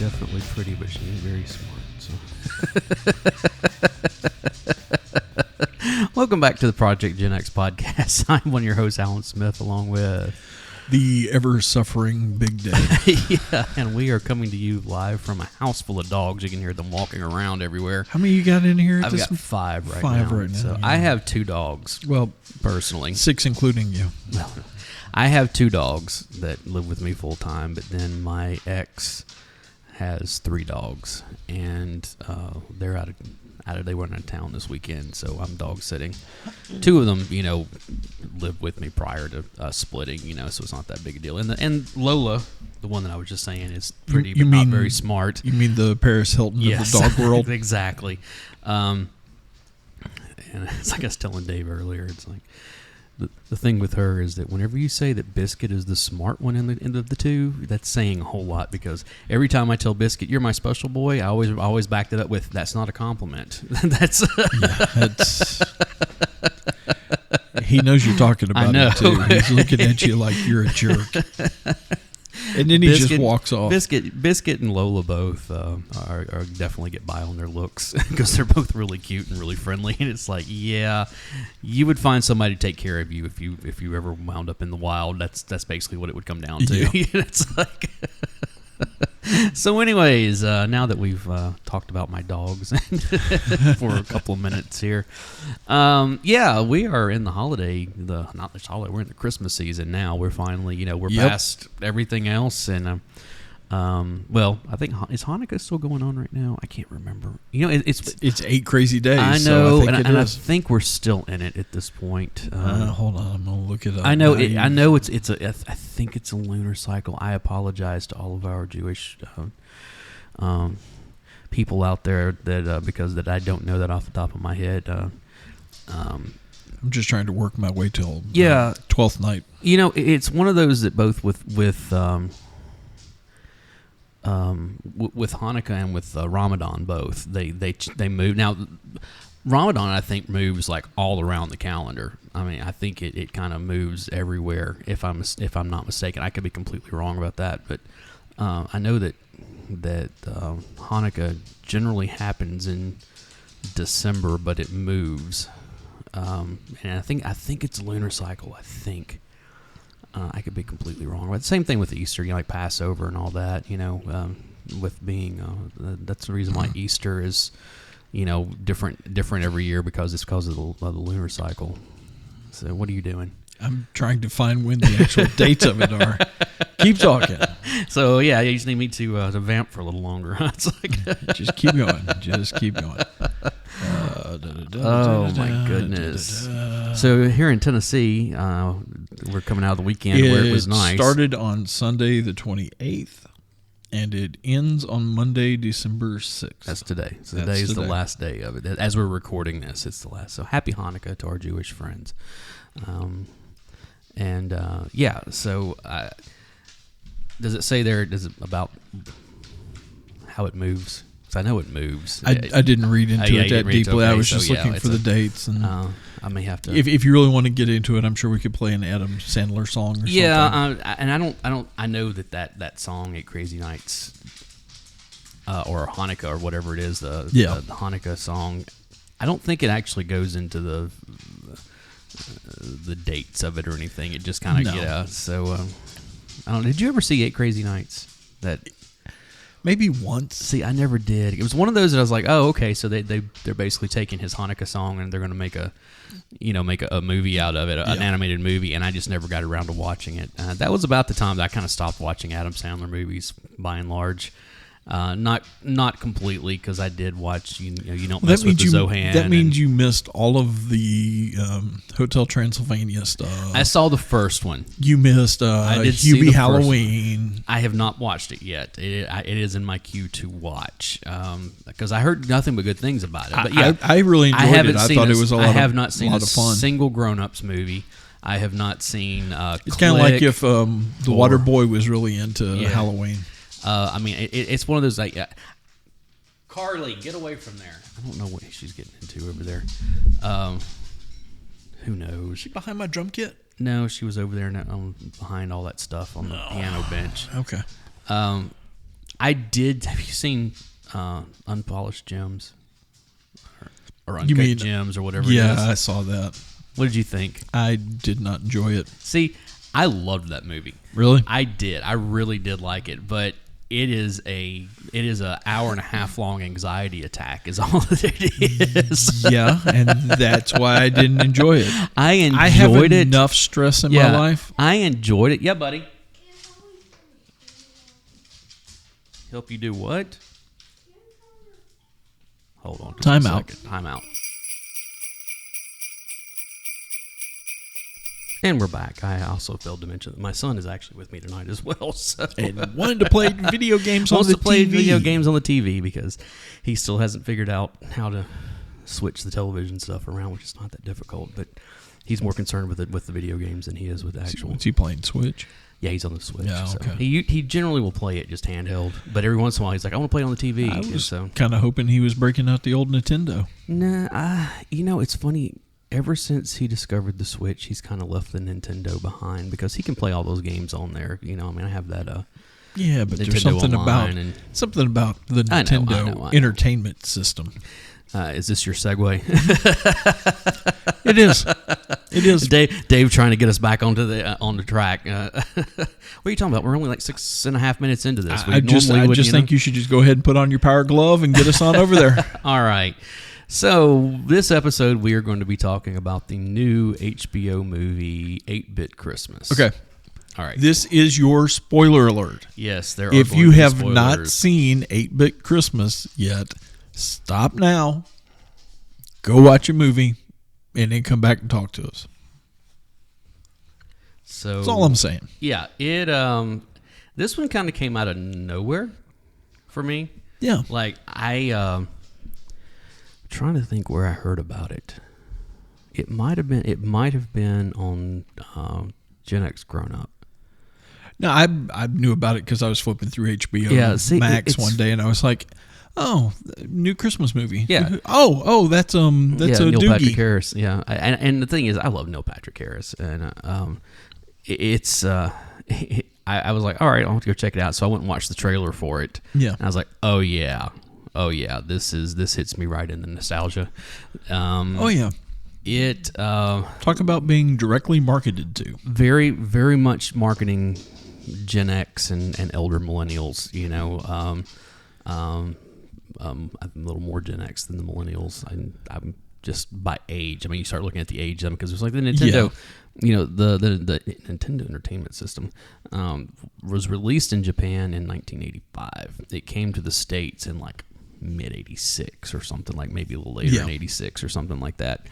definitely pretty, but she ain't very smart. So, welcome back to the Project Gen X podcast. I'm one of your hosts, Alan Smith, along with the ever-suffering Big Dave. yeah, and we are coming to you live from a house full of dogs. You can hear them walking around everywhere. How many you got in here? I've got five right now. Five right now. So yeah. I have two dogs. Well, personally, 6 including you. Well, I have two dogs that live with me full time, but then my ex has 3 dogs, and they're they went out of town this weekend, so I'm dog sitting. 2 of them, lived with me prior to splitting, so it's not that big a deal. And Lola, the one that I was just saying, is pretty, but not very smart. You mean the Paris Hilton of the dog world? Exactly. And it's like I was telling Dave earlier, it's like, the thing with her is that whenever you say that Biscuit is the smart one in the end of the 2, that's saying a whole lot, because every time I tell Biscuit, you're my special boy, I always backed it up with, that's not a compliment. That's he knows you're talking about I know. it too. He's looking at you like you're a jerk. And then he just walks off. Biscuit and Lola both are definitely get by on their looks because they're both really cute and really friendly. And it's like, yeah, you would find somebody to take care of you if you ever wound up in the wild. That's basically what it would come down to. Yeah. It's like. So, anyways, now that we've talked about my dogs for a couple of minutes here, we are in the holiday. We're in the Christmas season now. We're finally, we're past everything else, and I think is Hanukkah still going on right now? I can't remember. It's 8 crazy days. I know, so I think we're still in it at this point. Hold on, I'm gonna look it up. I know. I think it's a lunar cycle. I apologize to all of our Jewish people out there that because I don't know that off the top of my head. I'm just trying to work my way till 12th night. It's one of those that both with Hanukkah and with Ramadan, both they move now. Ramadan, I think, moves like all around the calendar. I mean, I think it kind of moves everywhere. If I'm not mistaken, I could be completely wrong about that, but I know that Hanukkah generally happens in December, but it moves, and I think it's a lunar cycle. I think. I could be completely wrong. But same thing with Easter, like Passover and all that, with being, that's the reason why Easter is, different every year, because it's because of the lunar cycle. So what are you doing? I'm trying to find when the actual dates of it are. Keep talking. So, yeah, you just need me to vamp for a little longer. It's like just keep going. Just keep going. Oh, my goodness. So here in Tennessee, we're coming out of the weekend where it was nice. It started on Sunday the 28th, and it ends on Monday, December 6th. That's today. So today is the last day of it. As we're recording this, it's the last. So happy Hanukkah to our Jewish friends. So does it say there, about how it moves? I know it moves. I didn't read into it that deeply. I was just looking for the dates, and I may have to. If you really want to get into it, I'm sure we could play an Adam Sandler song or something. Yeah, and I know that song, 8 Crazy Nights, or Hanukkah or whatever it is, the Hanukkah song. I don't think it actually goes into the dates of it or anything. It just kind of So I don't. Did you ever see 8 Crazy Nights? Maybe once. See, I never did. It was one of those that I was like, oh, okay, so they're basically taking his Hanukkah song and they're going to make a movie out of it, an animated movie, and I just never got around to watching it. That was about the time that I kind of stopped watching Adam Sandler movies by and large. Not completely, because I did watch you don't mess with the Zohan. That means you missed all of the Hotel Transylvania stuff. I saw the first one. You missed Hubie Halloween. I have not watched it yet. It is in my queue to watch, because I heard nothing but good things about it. But yeah, I really enjoyed it. I thought it was a lot of fun. I have not seen a single grown-ups movie. I have not seen. It's kind of like if the Water Boy was really into Halloween. I mean, it's one of those like, Carly, get away from there. I don't know what she's getting into over there. Who knows? She behind my drum kit? No, she was over there behind all that stuff on the piano bench. Okay. I did. Have you seen Unpolished Gems? Or You Uncut mean- Gems or whatever it Yeah, is? I saw that. What did you think? I did not enjoy it. See, I loved that movie. Really? I did. I really did like it, but it is a hour and a half long anxiety attack is all that it is. Yeah, and that's why I didn't enjoy it. I enjoyed I have it. enough stress in my life. I enjoyed it. Yeah, buddy. Help you do what? Hold on. just a Time out. second. Time out. And we're back. I also failed to mention that my son is actually with me tonight as well. So. And wanted to play video games on Wants the to play TV. video games on the TV because he still hasn't figured out how to switch the television stuff around, which is not that difficult. But he's more concerned with the video games than he is with the actual. What's he playing? Switch? Yeah, he's on the Switch. Yeah, so okay. He generally will play it just handheld, but every once in a while he's like, I want to play it on the TV. I And was so kind of hoping he was breaking out the old Nintendo. nah, it's funny. Ever since he discovered the Switch, he's kind of left the Nintendo behind because he can play all those games on there. I have that. Yeah, but there's Nintendo something Online about the I know, Nintendo entertainment system. Is this your segue? It is. It is. Dave trying to get us back on the track. What are you talking about? We're only like 6.5 minutes into this. I just think you should just go ahead and put on your power glove and get us on over there. All right. So this episode, we are going to be talking about the new HBO movie, 8-Bit Christmas. Okay. All right. This is your spoiler alert. Yes, there are If going you to be have not spoilers. seen 8-Bit Christmas yet, stop now, go watch a movie, and then come back and talk to us. So That's all I'm saying. Yeah, this one kind of came out of nowhere for me. Yeah. Like trying to think where I heard about it. It might have been on Gen X Grown Up. No, I knew about it because I was flipping through HBO Max it's one day, and I was like, "Oh, new Christmas movie." Yeah. Oh, that's a Neil Doogie. Patrick Harris. Yeah, and the thing is, I love Neil Patrick Harris, and it's I was like, all right, I'll have to go check it out. So I went and watched the trailer for it. Yeah. And I was like, oh yeah, this hits me right in the nostalgia. Oh yeah. It Talk about being directly marketed to. very, very much marketing Gen X and elder millennials. I'm a little more Gen X than the millennials. I'm just by age. I mean, you start looking at the age of them because it was like the Nintendo. Yeah. The Nintendo Entertainment System was released in Japan in 1985. It came to the States in like mid 86 or something, like maybe a little later in 86 or something like that.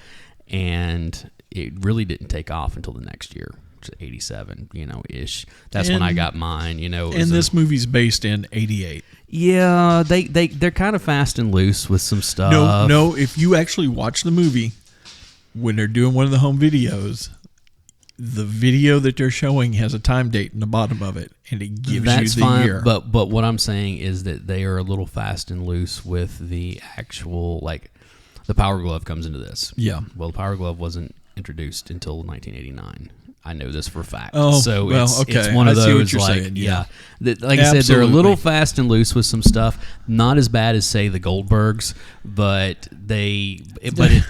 And it really didn't take off until the next year, which is 87, ish. That's when I got mine, And this movie's based in 88. Yeah, they're kind of fast and loose with some stuff. No, if you actually watch the movie, when they're doing one of the home videos, the video that they're showing has a time date in the bottom of it, and it gives That's you the fine, year. But what I'm saying is that they are a little fast and loose with the actual, like, the Power Glove comes into this. Yeah. Well, the Power Glove wasn't introduced until 1989. I know this for a fact. Oh, so well, it's okay. one of I those, see what you're like, saying, yeah. Like I said, they're a little Absolutely. fast and loose with some stuff. Not as bad as, say, the Goldbergs, but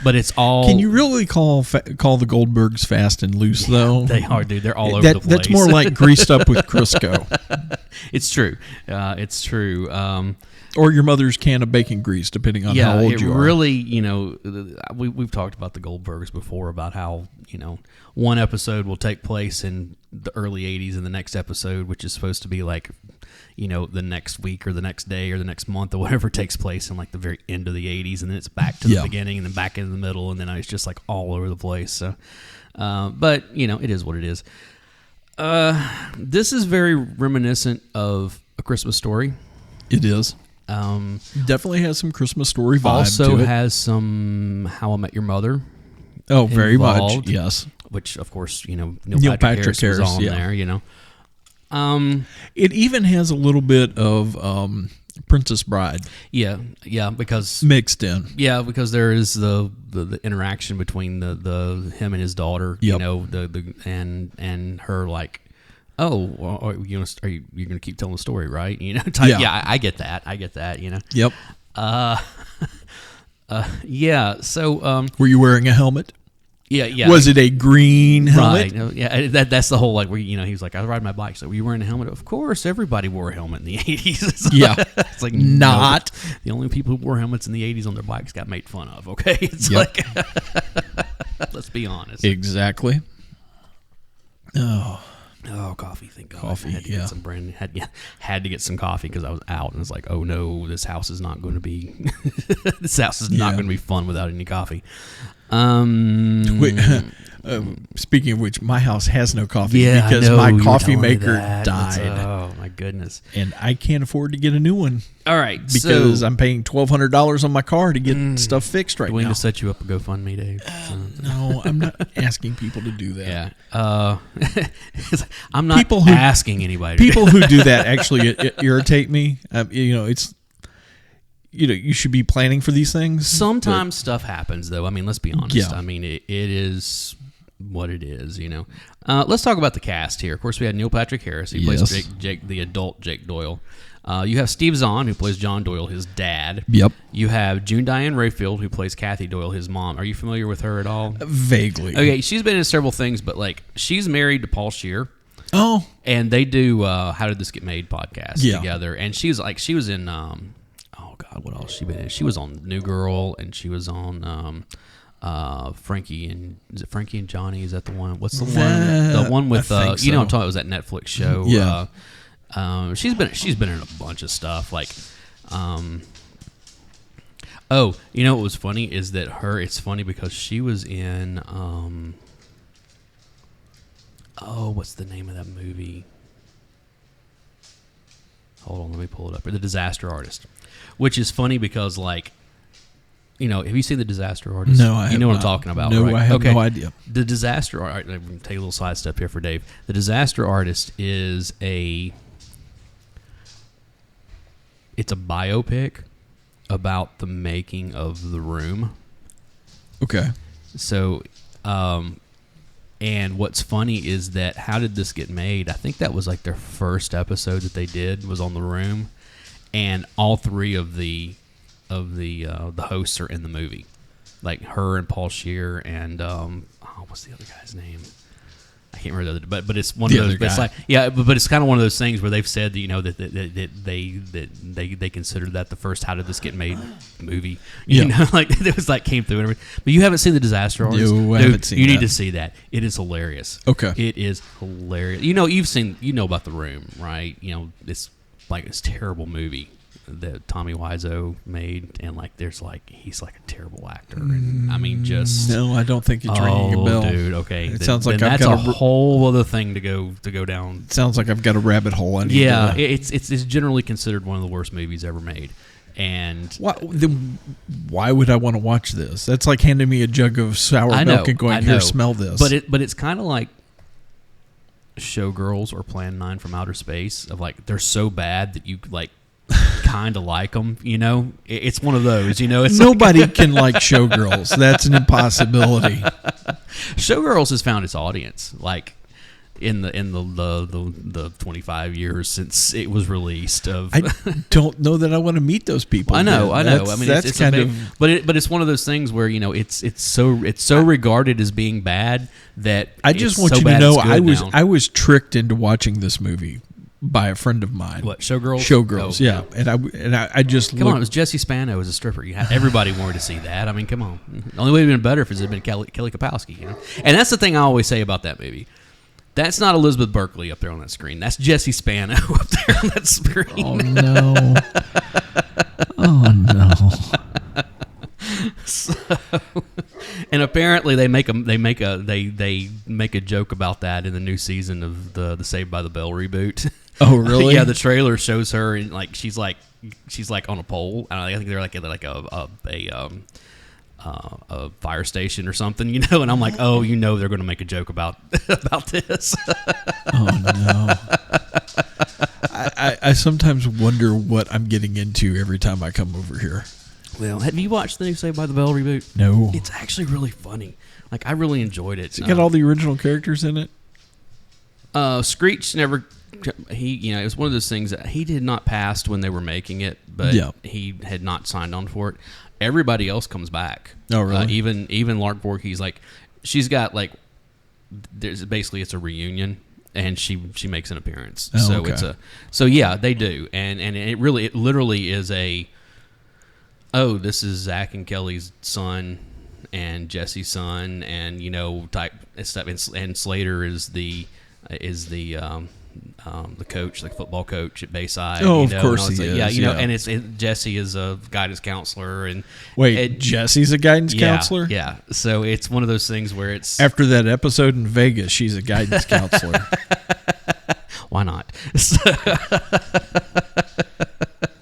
but it's all. Can you really call the Goldbergs fast and loose, though? They are, dude. They're all over the place. That's more like greased up with Crisco. It's true. It's true. Or your mother's can of bacon grease, depending on how old you are. Really, we've talked about the Goldbergs before about how, one episode will take place in the early 80s and the next episode, which is supposed to be like, the next week or the next day or the next month or whatever takes place in like the very end of the 80s, and then it's back to the beginning and then back into the middle, and then it's just like all over the place. So, but, it is what it is. This is very reminiscent of A Christmas Story. It is. Definitely has some Christmas Story vibe Also to it. has some How I Met Your Mother. Oh, very involved, much. Yes. Which, of course, Neil Patrick Harris was Harris, on there. It even has a little bit of Princess Bride Yeah, because mixed in. Yeah, because there is the interaction between the him and his daughter, Yep. and her, like, Oh, well, are you going to keep telling the story, right? Yeah. I get that. Yep. Yeah. So, Were you wearing a helmet? yeah. Was it a green helmet? Right. Yeah. That's the whole, like, where, he was like, I ride my bike. So, were you wearing a helmet? Of course, everybody wore a helmet in the 80s. Yeah. It's like, Not. No, the only people who wore helmets in the 80s on their bikes got made fun of, okay? It's Yep. like, let's be honest. Exactly. Oh. Oh, coffee! Thank God. Coffee, I had to get some had to get some coffee because I was out, and it's like, oh no, this house is not going to be this house is not going to be fun without any coffee. Wait, speaking of which, my house has no coffee Yeah, because I know, my you were coffee telling me maker that. died, Oh my goodness! and I can't afford to get a new one. All right, Because so, I'm paying $1,200 on my car to get stuff fixed right do we need now. to set you up a GoFundMe, Dave? No, I'm not asking people to do that. Yeah. I'm not asking anybody. People who do that actually irritate me. It's you should be planning for these things. Sometimes stuff happens, though. I mean, let's be honest. Yeah. I mean, it is what it is, Let's talk about the cast here. Of course, we had Neil Patrick Harris. He plays Jake, the adult Jake Doyle. You have Steve Zahn, who plays John Doyle, his dad. Yep. You have June Diane Rayfield, who plays Kathy Doyle, his mom. Are you familiar with her at all? Vaguely. Okay, she's been in several things, but, like, she's married to Paul Scheer. Oh. And they do How Did This Get Made podcast Yeah. together. And she was in oh God, what else has she been in? She was on New Girl, and she was on Frankie and Johnny? Is that the one? What's the one? The one with I think so. you know what I'm talking about, it was that Netflix show. Yeah. She's been in a bunch of stuff, like oh, you know what was funny is that it's funny because she was in what's the name of that movie? Hold on, let me pull it up. The Disaster Artist, which is funny because, like, have you seen The Disaster Artist? No, I have You know what I'm not. talking about, No, right? I have no idea. The Disaster Artist, let me take a little sidestep here for Dave. The Disaster Artist is it's a biopic about the making of The Room. Okay. So, and what's funny is that How Did This Get Made? I think that was like their first episode that they did was on The Room, and all three of the hosts are in the movie, like her and Paul Scheer and what's the other guy's name? I can't remember the other, but it's one of those. But it's like, yeah, but it's kind of one of those things where they've said that they considered that the first How Did This Get Made movie. Like it was like came through and everything. But you haven't seen The Disaster Artist? No, I haven't seen You that. need to see that. It is hilarious. Okay. It is hilarious. You know about The Room, right? It's like this terrible movie that Tommy Wiseau made, and like he's like a terrible actor, and I mean just No, I don't think it's ringing a bell. Dude, okay. It sounds like I've that's got a whole other thing to go down. It sounds like I've got a rabbit hole. Yeah, it's generally considered one of the worst movies ever made. And why would I want to watch this? That's like handing me a jug of sour milk and going, "Here, smell this." But it's kind of like Showgirls or Plan 9 from Outer Space. Of like they're so bad that you like kind of like them. It's one of those. It's nobody can like Showgirls. That's an impossibility. Showgirls has found its audience. Like. In the 25 years since it was released, I don't know that I want to meet those people. I know. I mean, that's it's kind big, of. but it's one of those things where it's so regarded as being bad that I just want you to know I was tricked into watching this movie by a friend of mine. What, Showgirls? Showgirls, Oh, yeah. And I just come on. It was Jessie Spano as a stripper. Everybody wanted to see that. I mean, come on. The only way it would have been better if it had been Kelly Kapowski. And that's the thing I always say about that movie. That's not Elizabeth Berkley up there on that screen. That's Jessie Spano up there on that screen. Oh no! Oh no! So, and apparently they make a joke about that in the new season of the Saved by the Bell reboot. Oh really? Yeah, the trailer shows her and like she's like on a pole. I think they're like a fire station or something, and I'm like, oh, they're going to make a joke about this. Oh no! I sometimes wonder what I'm getting into every time I come over here. Well, have you watched the new Saved by the Bell reboot? No. It's actually really funny. Like I really enjoyed it. Has it got all the original characters in it? Screech never. It was one of those things that he did not pass when they were making it, but he had not signed on for it. Everybody else comes back. Oh, really? Even Lark Voorhees, like she's got like, there's basically it's a reunion, and she makes an appearance. Oh, okay. They do, and it literally is a. Oh, this is Zach and Kelly's son, and Jesse's son, and type stuff. And Slater is the coach, like football coach at Bayside. Oh, of course he is. Yeah, and Jesse is a guidance counselor. And Jesse's a guidance counselor? Yeah. So it's one of those things where it's after that episode in Vegas, she's a guidance counselor. Why not?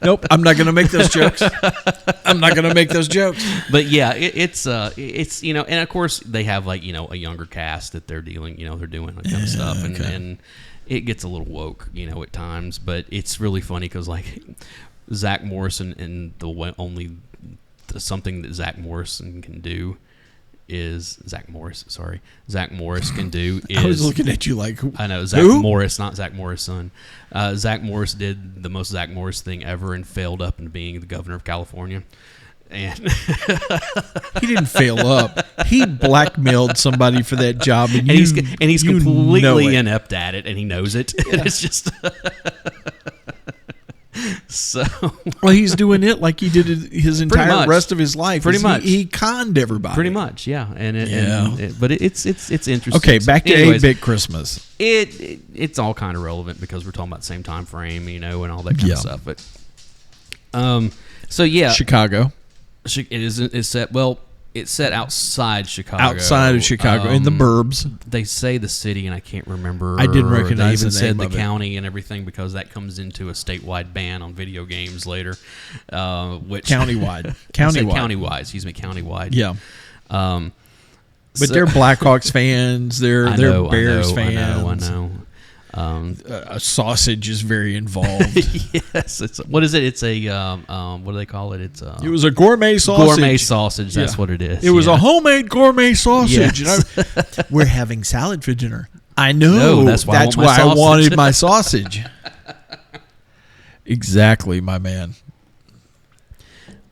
Nope, I'm not going to make those jokes. But yeah, it's and of course they have like a younger cast that they're dealing, they're doing that kind of stuff, and it gets a little woke, at times. But it's really funny because like Zach Morrison and something that Zach Morrison can do is Zach Morris can do is. I was looking at you like, I know Zach who? Morris, not Zach Morris' son. Zach Morris did the most Zach Morris thing ever and failed up into being the governor of California. And he didn't fail up. He blackmailed somebody for that job, and he's completely inept at it, and he knows it. Yeah. And it's just so. Well, he's doing it like he did his entire rest of his life. Pretty much, he conned everybody. Pretty much, yeah. But it's interesting. Okay, back to 8-Bit Christmas. It's all kind of relevant because we're talking about the same time frame, and all that kind of stuff. But so yeah, Chicago. It's set. Well, it's set outside Chicago. Outside of Chicago, in the burbs. They say the city, and I can't remember. I didn't recognize they even the name said of the it. county and everything because that comes into a statewide ban on video games later. Which Countywide. Countywide. Yeah. But they're Blackhawks fans. They're Bears fans. I know. A sausage is very involved. Yes, what is it? It's a what do they call it? It was a gourmet sausage. Gourmet sausage. That's what it is. It was a homemade gourmet sausage. Yes. We're having salad for dinner. I know. No, that's why I wanted my sausage. Exactly, my man.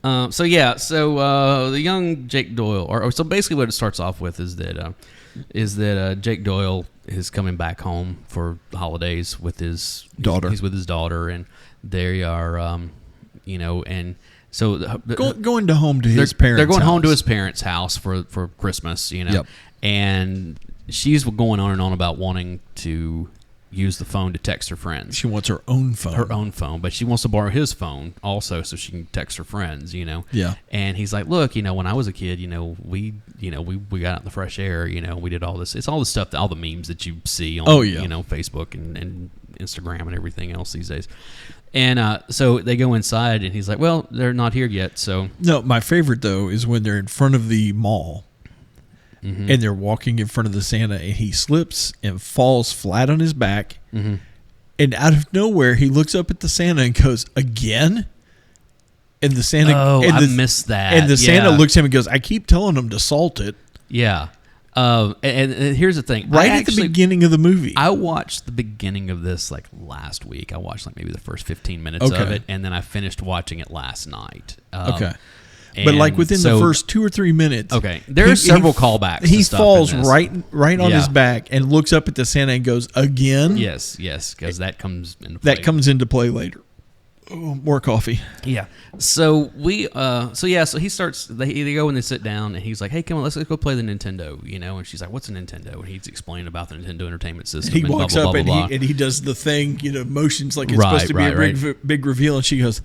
So the young Jake Doyle, so basically what it starts off with is that Jake Doyle is coming back home for the holidays with his daughter. He's with his daughter, and they are, and so going to home to his parents. They're going house. home to his parents' house for Christmas, Yep. And she's going on and on about wanting to use the phone to text her friends. She wants her own phone. But she wants to borrow his phone also so she can text her friends, Yeah. And he's like, look, when I was a kid, we got out in the fresh air, we did all this. It's all the stuff, all the memes that you see on, Facebook and Instagram and everything else these days. And so they go inside, and he's like, well, they're not here yet, so. No, my favorite, though, is when they're in front of the mall. Mm-hmm. And they're walking in front of the Santa, and he slips and falls flat on his back. Mm-hmm. And out of nowhere, he looks up at the Santa and goes, "Again?" And the Santa, I missed that. And the Santa looks at him and goes, "I keep telling him to salt it." Yeah. And here's the thing. At the beginning of the movie. I watched the beginning of this like last week. I watched like maybe the first 15 minutes of it, and then I finished watching it last night. Okay. But like within the first 2 or 3 minutes, there are several callbacks. He falls right on his back and looks up at the Santa and goes, "Again?" Yes, because that comes into play. That comes into play later. Oh, more coffee. Yeah. So so he starts. They go and they sit down, and he's like, "Hey, come on, let's go play the Nintendo." And she's like, "What's a Nintendo?" And he's explaining about the Nintendo Entertainment System. He walks up and he does the thing, motions like it's supposed to be a big reveal, and she goes,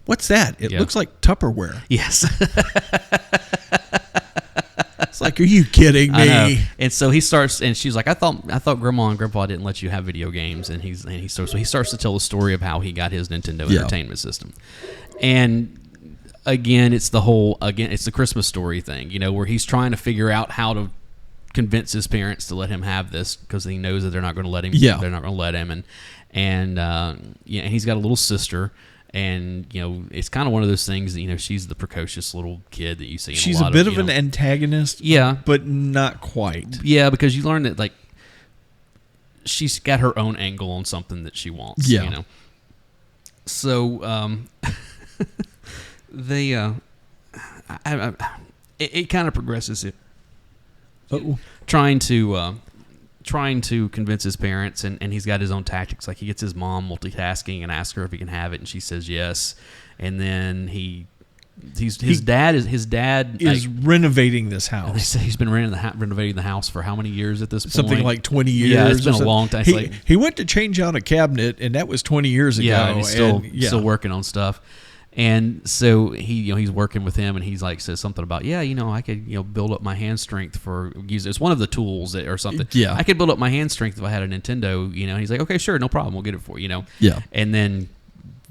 "What's that? It looks like Tupperware." Yes. It's like, are you kidding me? I know. And so he starts, and she's like, I thought Grandma and Grandpa didn't let you have video games. And he starts to tell the story of how he got his Nintendo Entertainment System. And again, it's the Christmas story thing, where he's trying to figure out how to convince his parents to let him have this because he knows that they're not going to let him. Yeah. They're not going to let him. And he's got a little sister. And it's kind of one of those things that she's the precocious little kid that you see. She's a bit of an antagonist, yeah, but not quite. Yeah, because you learn that she's got her own angle on something that she wants. Yeah. You know. So they it kind of progresses it. Trying to convince his parents, and he's got his own tactics. Like he gets his mom multitasking and asks her if he can have it, and she says yes. And then his dad is like, renovating this house. They say he's been renovating the house for how many years at this point? Something like 20 years. Yeah, it's been a long time. He went to change out a cabinet, and that was 20 years ago. Yeah, and he's still working on stuff. And so he's working with him, and he's like says something about I could build up my hand strength for use. It's one of the tools or something. Yeah, I could build up my hand strength if I had a Nintendo. And he's like, okay, sure, no problem, we'll get it for you. Yeah, and then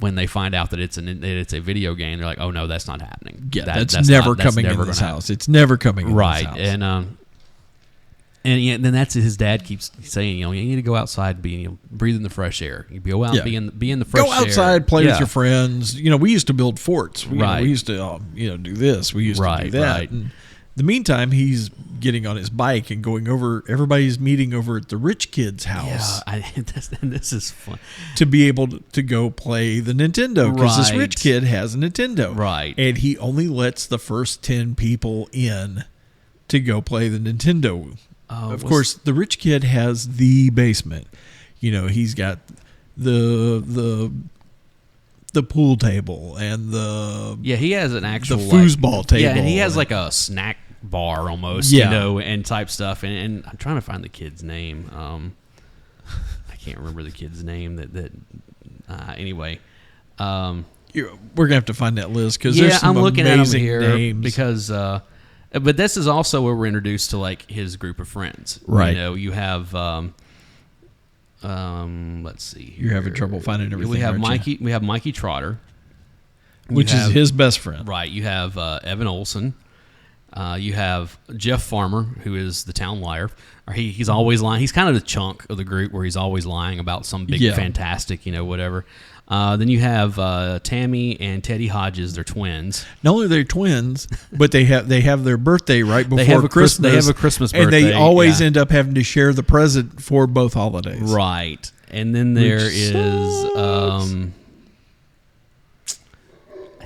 when they find out that it's a video game, they're like, oh no, that's not happening. Yeah, that's never coming in this house. It's never coming in this house. Right, and then that's his dad keeps saying, you need to go outside, breathe in the fresh air. You go out, be in the fresh air. Go outside, play with your friends. We used to build forts. We used to do this. We used to do that. Right. And in the meantime, he's getting on his bike and going over. Everybody's meeting over at the rich kid's house. Yeah, and this is fun to be able to go play the Nintendo because this rich kid has a Nintendo. Right, and he only lets the first 10 people in to go play the Nintendo. Of course, the rich kid has the basement. He's got the pool table and he has an actual the foosball table. Yeah, and he has like a snack bar almost, and type stuff. And I'm trying to find the kid's name. I can't remember the kid's name. Anyway. We're gonna have to find that list because there's some I'm looking at them here names. Because. But this is also where we're introduced to like his group of friends. Right. You have let's see here. You're having trouble finding everything. We have Mikey. We have Mikey Trotter, which is his best friend. Right. You have Evan Olson. You have Jeff Farmer, who is the town liar. Or he's always lying. He's kind of the chunk of the group where he's always lying about some big fantastic, whatever. Then you have Tammy and Teddy Hodges. They're twins. Not only are they twins, but they have their birthday right before Christmas. They have a Christmas birthday. And they always end up having to share the present for both holidays. Right. And then there is...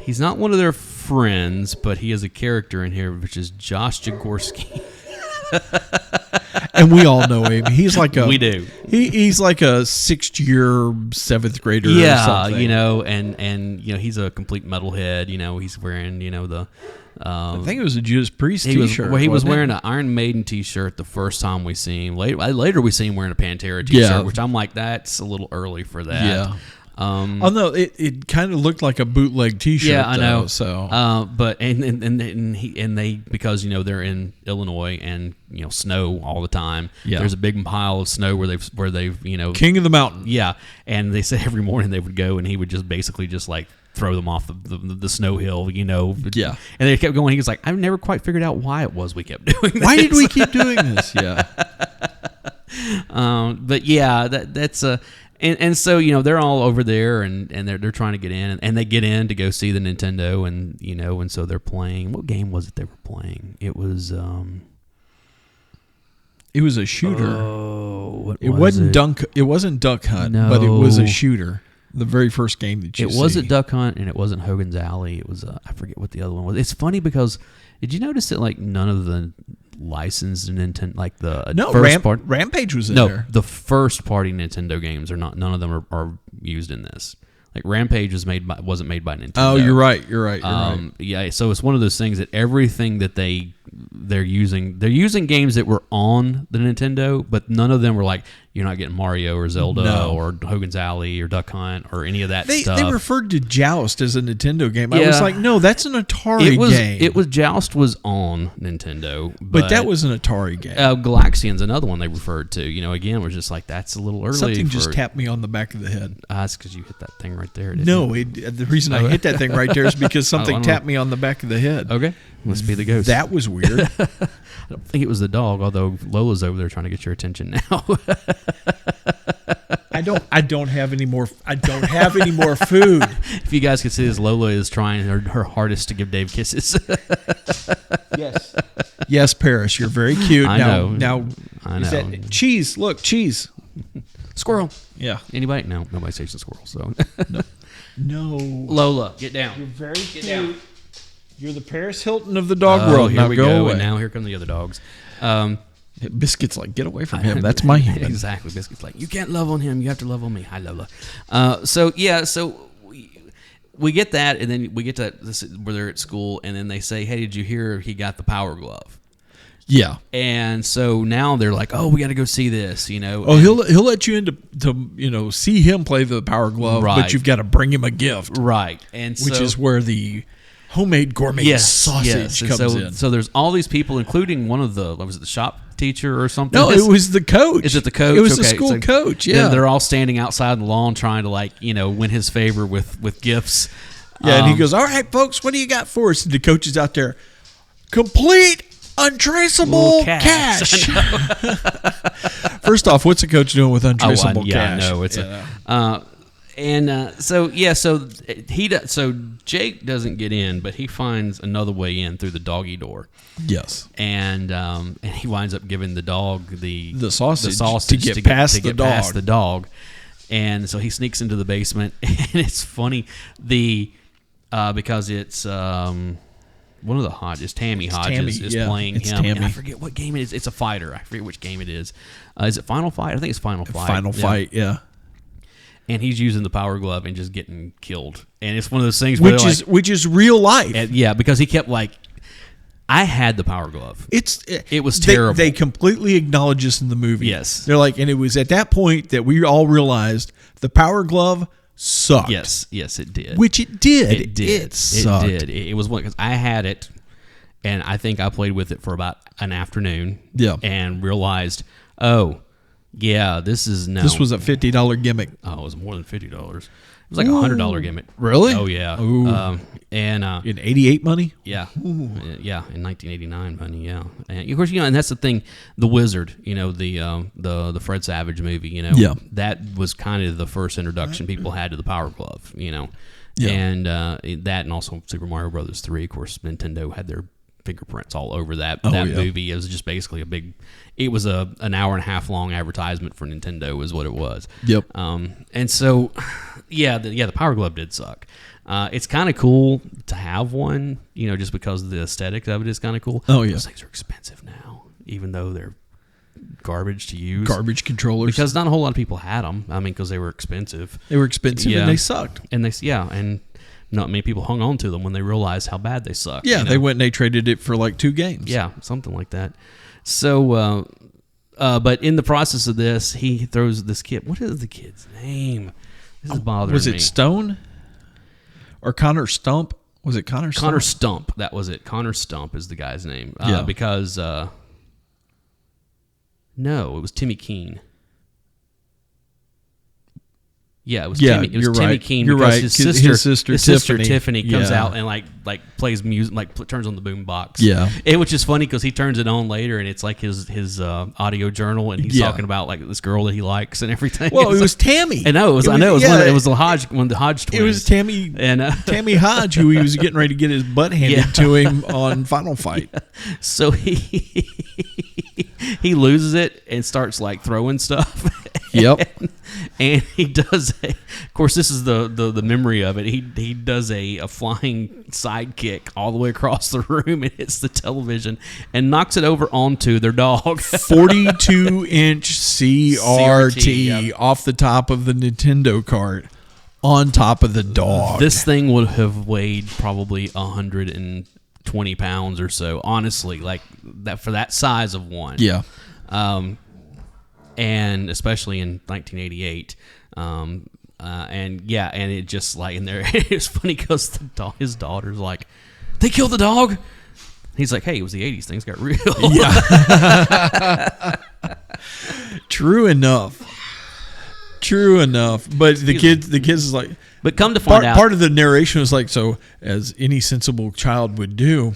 he's not one of their friends, but he is a character in here, which is Josh Jaworski. And we all know him. He's like we do. He's like a 6th year, 7th grader. or something. And he's a complete metalhead. He's wearing the. I think it was a Judas Priest T-shirt. He was wearing an Iron Maiden T-shirt the first time we see him. Later we see him wearing a Pantera T-shirt, which I'm like, that's a little early for that. Yeah. No, it kind of looked like a bootleg T-shirt. Yeah, I know. So, but they because they're in Illinois and snow all the time. Yeah. There's a big pile of snow where they've King of the Mountain. Yeah, and they said every morning they would go and he would just basically just like throw them off the snow hill. Yeah, and they kept going. He was like, I've never quite figured out why it was we kept doing this. Why did we keep doing this? Yeah. But yeah, that's a. And so they're all over there and they're trying to get in and they get in to go see the Nintendo and so they're playing. What game was it they were playing? It was a shooter. Oh, it wasn't Duck Hunt, but it was a shooter. The very first game that you see. It wasn't Duck Hunt and it wasn't Hogan's Alley. It was I forget what the other one was. It's funny because did you notice that like none of the licensed Nintendo like the first part Rampage was in there. No, the first party Nintendo games are not. None of them are used in this. Like Rampage wasn't made by Nintendo. Oh, you're right. Yeah, so it's one of those things that everything that they're using games that were on the Nintendo, but none of them were like you're not getting Mario or Zelda or Hogan's Alley or Duck Hunt or any of that stuff. They referred to Joust as a Nintendo game. I was like, no, that's an Atari game. It was Joust was on Nintendo, but that was an Atari game. Galaxian's another one they referred to. Again, was just like that's a little early. Something just tapped me on the back of the head. That's because you hit that thing right there. The reason I hit that thing right there is because something tapped me on the back of the head. Okay, must be the ghost. That was weird. I don't think it was the dog, although Lola's over there trying to get your attention now. I don't have any more. I don't have any more food. If you guys could see this, Lola is trying her hardest to give Dave kisses. Yes, Paris, you're very cute. I know. Now, I know. Cheese. Look, cheese. Squirrel. Yeah. Anybody? No, nobody's chasing squirrels. So No. Lola, get down. You're very Get cute. down. You're the Paris Hilton of the dog world. Here Now we go go. away. And now here come the other dogs. Biscuit's like, get away from him. That's my human. Exactly. Biscuit's like, you can't love on him. You have to love on me. Hi, Lola. So we get that, and then we get to this where they're at school, and then they say, hey, did you hear he got the Power Glove? Yeah. And so now they're like, oh, we got to go see this, Oh, and, he'll let you in to see him play the Power Glove, Right. but you've got to bring him a gift, right. And which so, is where the homemade gourmet sausage And comes in. So there's all these people, including one of the, what was it, the shop teacher or something? No, it was the coach. Is it the coach? It was the Okay, school so coach. then Yeah, they're all standing outside the lawn trying to win his favor with gifts. yeah. And he goes, "All right, folks, what do you got for us?" And the coach is out there, complete untraceable cash. First off, what's the coach doing with untraceable cash? No, it's so Jake doesn't get in, but he finds another way in through the doggy door. Yes, and he winds up giving the dog the sausage to get past the dog. And so he sneaks into the basement, and it's funny because it's one of the Hodges, Tammy Hodges, is playing him. And I forget what game it is. It's a fighter. I forget which game it is. Is it Final Fight? I think it's Final Fight. Final Fight, yeah. And he's using the Power Glove and just getting killed. And it's one of those things which is real life. Because he kept I had the Power Glove. It was terrible. They completely acknowledge this in the movie. Yes. They're like, and it was at that point that we all realized the Power Glove sucked. Yes, it did. Which it did. It did. It sucked. It did. It was one because I had it, and I think I played with it for about an afternoon. Yeah. And realized, oh, yeah, this is no. This was a $50 gimmick. Oh, it was more than $50. It was like $100 gimmick. Really? Oh yeah. Ooh. In '88 money. Yeah. Yeah. In 1989 money. Yeah. And of course, and that's the thing. The Wizard. The Fred Savage movie. Yeah. That was kind of the first introduction people had to the Power Glove. Yeah. And that, and also Super Mario Brothers 3. Of course, Nintendo had their fingerprints all over that movie. It was just basically it was an hour and a half long advertisement for Nintendo is what it was. Yep. And so, the Power Glove did suck. It's kind of cool to have one, just because the aesthetics of it is kind of cool. Oh, yeah. Those things are expensive now, even though they're garbage to use. Garbage controllers. Because not a whole lot of people had them. I mean, because they were expensive. They were expensive and they sucked. And and not many people hung on to them when they realized how bad they sucked. Yeah, they went and they traded it for like 2 games. Yeah, something like that. So, but in the process of this, he throws this kid. What is the kid's name? This is bothering me. Was it Stone? Or Connor Stump? Was it Connor Stump? Connor Stump. That was it. Connor Stump is the guy's name. Because, no, it was Timmy Keene. Yeah, it was Timmy. It was Timmy Keene because his sister Tiffany comes out and like plays music, turns on the boom box. Yeah, which is funny because he turns it on later and it's like his audio journal and he's talking about like this girl that he likes and everything. Well, it was Tammy. I know. It was one of the Hodge twins. It was Tammy and Tammy Hodge who he was getting ready to get his butt handed to him on Final Fight. Yeah. So he loses it and starts like throwing stuff. Yep. And he does of course, this is the memory of it. He does a flying sidekick all the way across the room and hits the television and knocks it over onto their dog. 42-inch CRT off the top of the Nintendo cart on top of the dog. This thing would have weighed probably 120 pounds or so, honestly, like that for that size of one. Yeah. And especially in 1988, and it just like in there, it's funny because his daughter's like, they killed the dog. He's like, hey, it was the 80s. Things got real. Yeah. True enough. But the kids is like, but come to find out, part of the narration was like, so as any sensible child would do,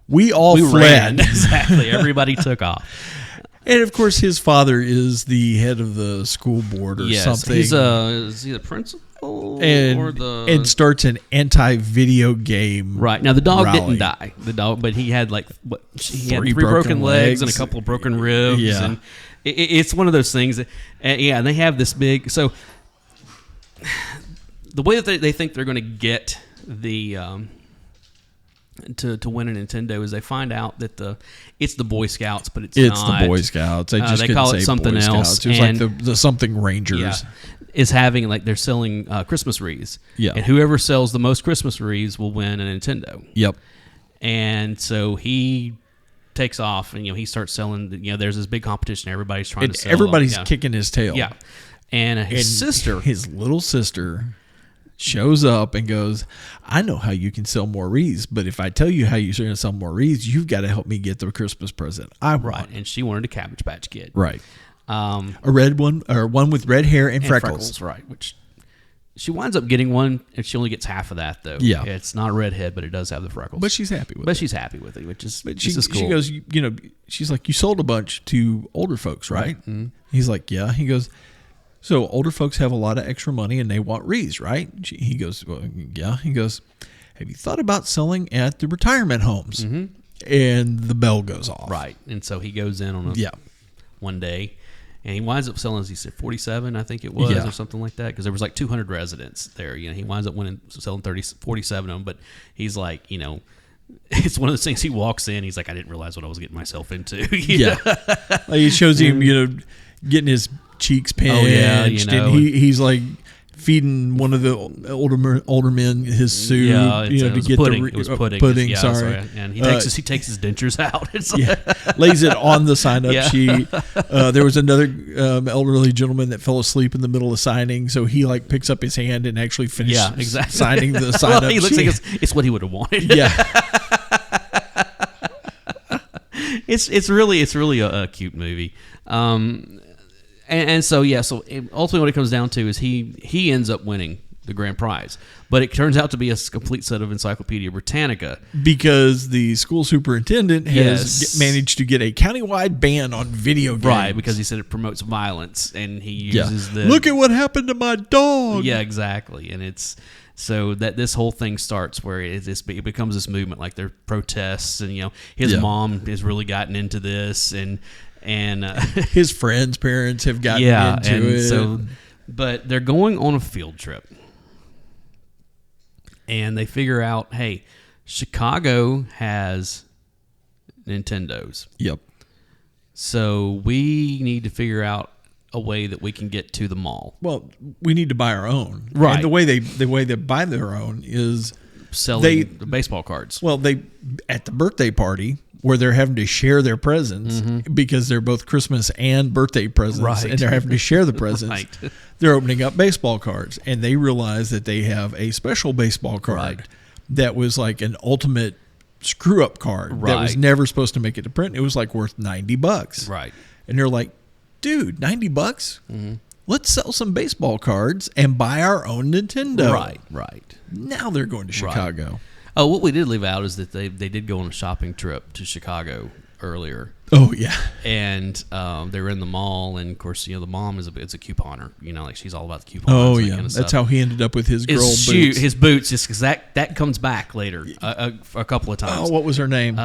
we fled. Ran. Exactly. Everybody took off. And of course, his father is the head of the school board or something. Is he the principal and starts an anti-video game. Right now, the dog rally. didn't die. But he had he had 3 broken legs and a couple of broken ribs. Yeah. it's one of those things that, and they have this big. So the way that they think they're going to get the to win a Nintendo is they find out that it's the Boy Scouts, but it's not. The Boy Scouts. They call it something else. It was like the something Rangers. Yeah, is having they're selling Christmas wreaths. Yeah, and whoever sells the most Christmas wreaths will win a Nintendo. Yep. And so he takes off, and he starts selling. There's this big competition. Everybody's trying to sell. Everybody's kicking his tail. Yeah, and his little sister, shows up and goes, "I know how you can sell more wreaths, but if I tell you how you're going to sell more wreaths, you've got to help me get the Christmas present I want." Right, and she wanted a Cabbage Patch Kid. Right, a red one, or one with red hair and freckles. Right, which. She winds up getting one, and she only gets half of that, though. Yeah. It's not a redhead, but it does have the freckles. But she's happy with it. She's happy with it, which is, she cool. She goes, she's like, "You sold a bunch to older folks, right?" Mm-hmm. He's like, "Yeah." He goes, "So older folks have a lot of extra money, and they want wreaths, right?" He goes, "Well, yeah." He goes, "Have you thought about selling at the retirement homes?" Mm-hmm. And the bell goes off. Right. And so he goes in on one day. And he winds up selling, as he said, 47, I think it was, or something like that, because there was 200 residents there. He winds up selling 47 of them, but he's like, it's one of those things. He walks in, he's like, I didn't realize what I was getting myself into. He shows him, getting his cheeks pinched, and he's like feeding one of the older men his soup, to get pudding. it was pudding. Pudding, sorry. And he takes his dentures out. It's lays it on the sign-up sheet. There was another elderly gentleman that fell asleep in the middle of signing, so he picks up his hand and actually finishes signing the sign-up sheet. He looks like it's what he would have wanted. Yeah. It's really a cute movie. And so ultimately what it comes down to is he ends up winning the grand prize, but it turns out to be a complete set of Encyclopedia Britannica because the school superintendent has managed to get a countywide ban on video games. Right, because he said it promotes violence, and he uses the look at what happened to my dog. Yeah, exactly, and it's. So that this whole thing starts where it becomes this movement, like there are protests, and his mom has really gotten into this, and his friends' parents have gotten into it. So, but they're going on a field trip, and they figure out, hey, Chicago has Nintendos. Yep. So we need to figure out a way that we can get to the mall. Well, we need to buy our own. Right. And the way they buy their own is selling the baseball cards. Well, they at the birthday party where they're having to share their presents because they're both Christmas and birthday presents, and they're having to share the presents. They're opening up baseball cards, and they realize that they have a special baseball card that was like an ultimate screw-up card that was never supposed to make it to print. It was worth $90. Right. And they're like, dude, $90? Mm-hmm. Let's sell some baseball cards and buy our own Nintendo. Right. Now they're going to Chicago. Right. Oh, what we did leave out is that they did go on a shopping trip to Chicago earlier. Oh, yeah. And they were in the mall, and of course, the mom is a couponer. She's all about the coupons. Oh, and yeah. Kind of That's stuff. how he ended up with his girl boots. His boots, just because that comes back later a couple of times. Oh, what was her name?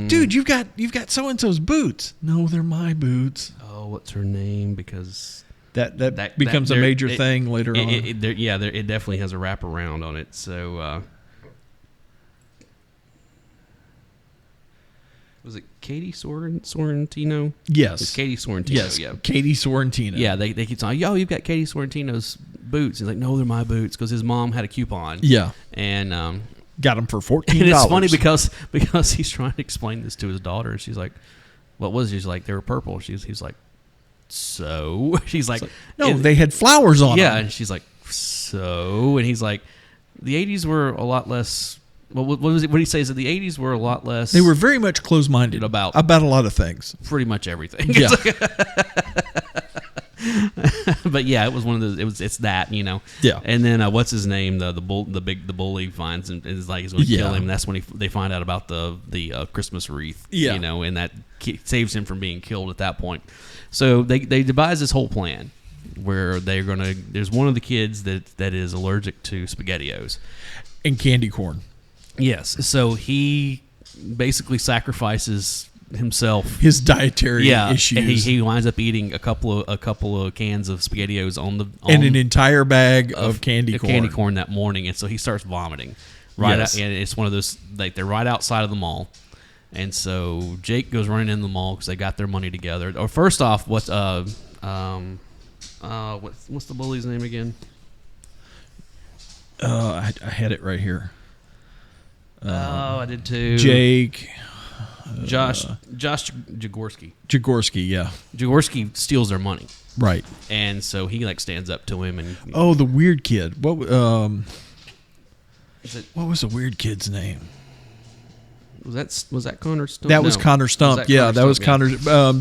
Dude, you've got so and so's boots. No, they're my boots. Oh, what's her name? Because that becomes a major thing later on. It definitely has a wraparound on it. So. Was it Katie Sorrentino? Yes. It's Katie Sorrentino. Yes, yeah. Katie Sorrentino. Yeah, they keep saying, yo, you've got Katie Sorrentino's boots. He's like, no, they're my boots, because his mom had a coupon. Yeah. And got them for $14. And it's funny because he's trying to explain this to his daughter, and she's like, what was it? She's like, they were purple. He's like, so? She's like, no, they had flowers on them. Yeah, and she's like, so? And he's like, the 80s were a lot less... Well, what was it? What he says that the 80s were a lot less. They were very much closed-minded about a lot of things. Pretty much everything. Yeah. But yeah, it was one of those. It's that. Yeah. And then what's his name? The bully finds him and is like he's going to kill him. And that's when they find out about the Christmas wreath. Yeah. And that saves him from being killed at that point. So they devise this whole plan where they're going to. There's one of the kids that is allergic to SpaghettiOs and candy corn. Yes, so he basically sacrifices himself his dietary and issues. he winds up eating a couple of cans of SpaghettiOs and an entire bag of candy corn that morning, and so he starts vomiting Yes. and it's one of those, like, they're right outside of the mall, and so Jake goes running in the mall because they got their money together. Or first off, what's the bully's name again? I had it right here. I did too. Jake. Josh Jaworski. Jaworski, yeah. Jaworski steals their money. Right. And so he, like, stands up to him and... Oh, the weird kid. What was the weird kid's name? Was that Connor Stump? That was Connor Stump. That was Connor.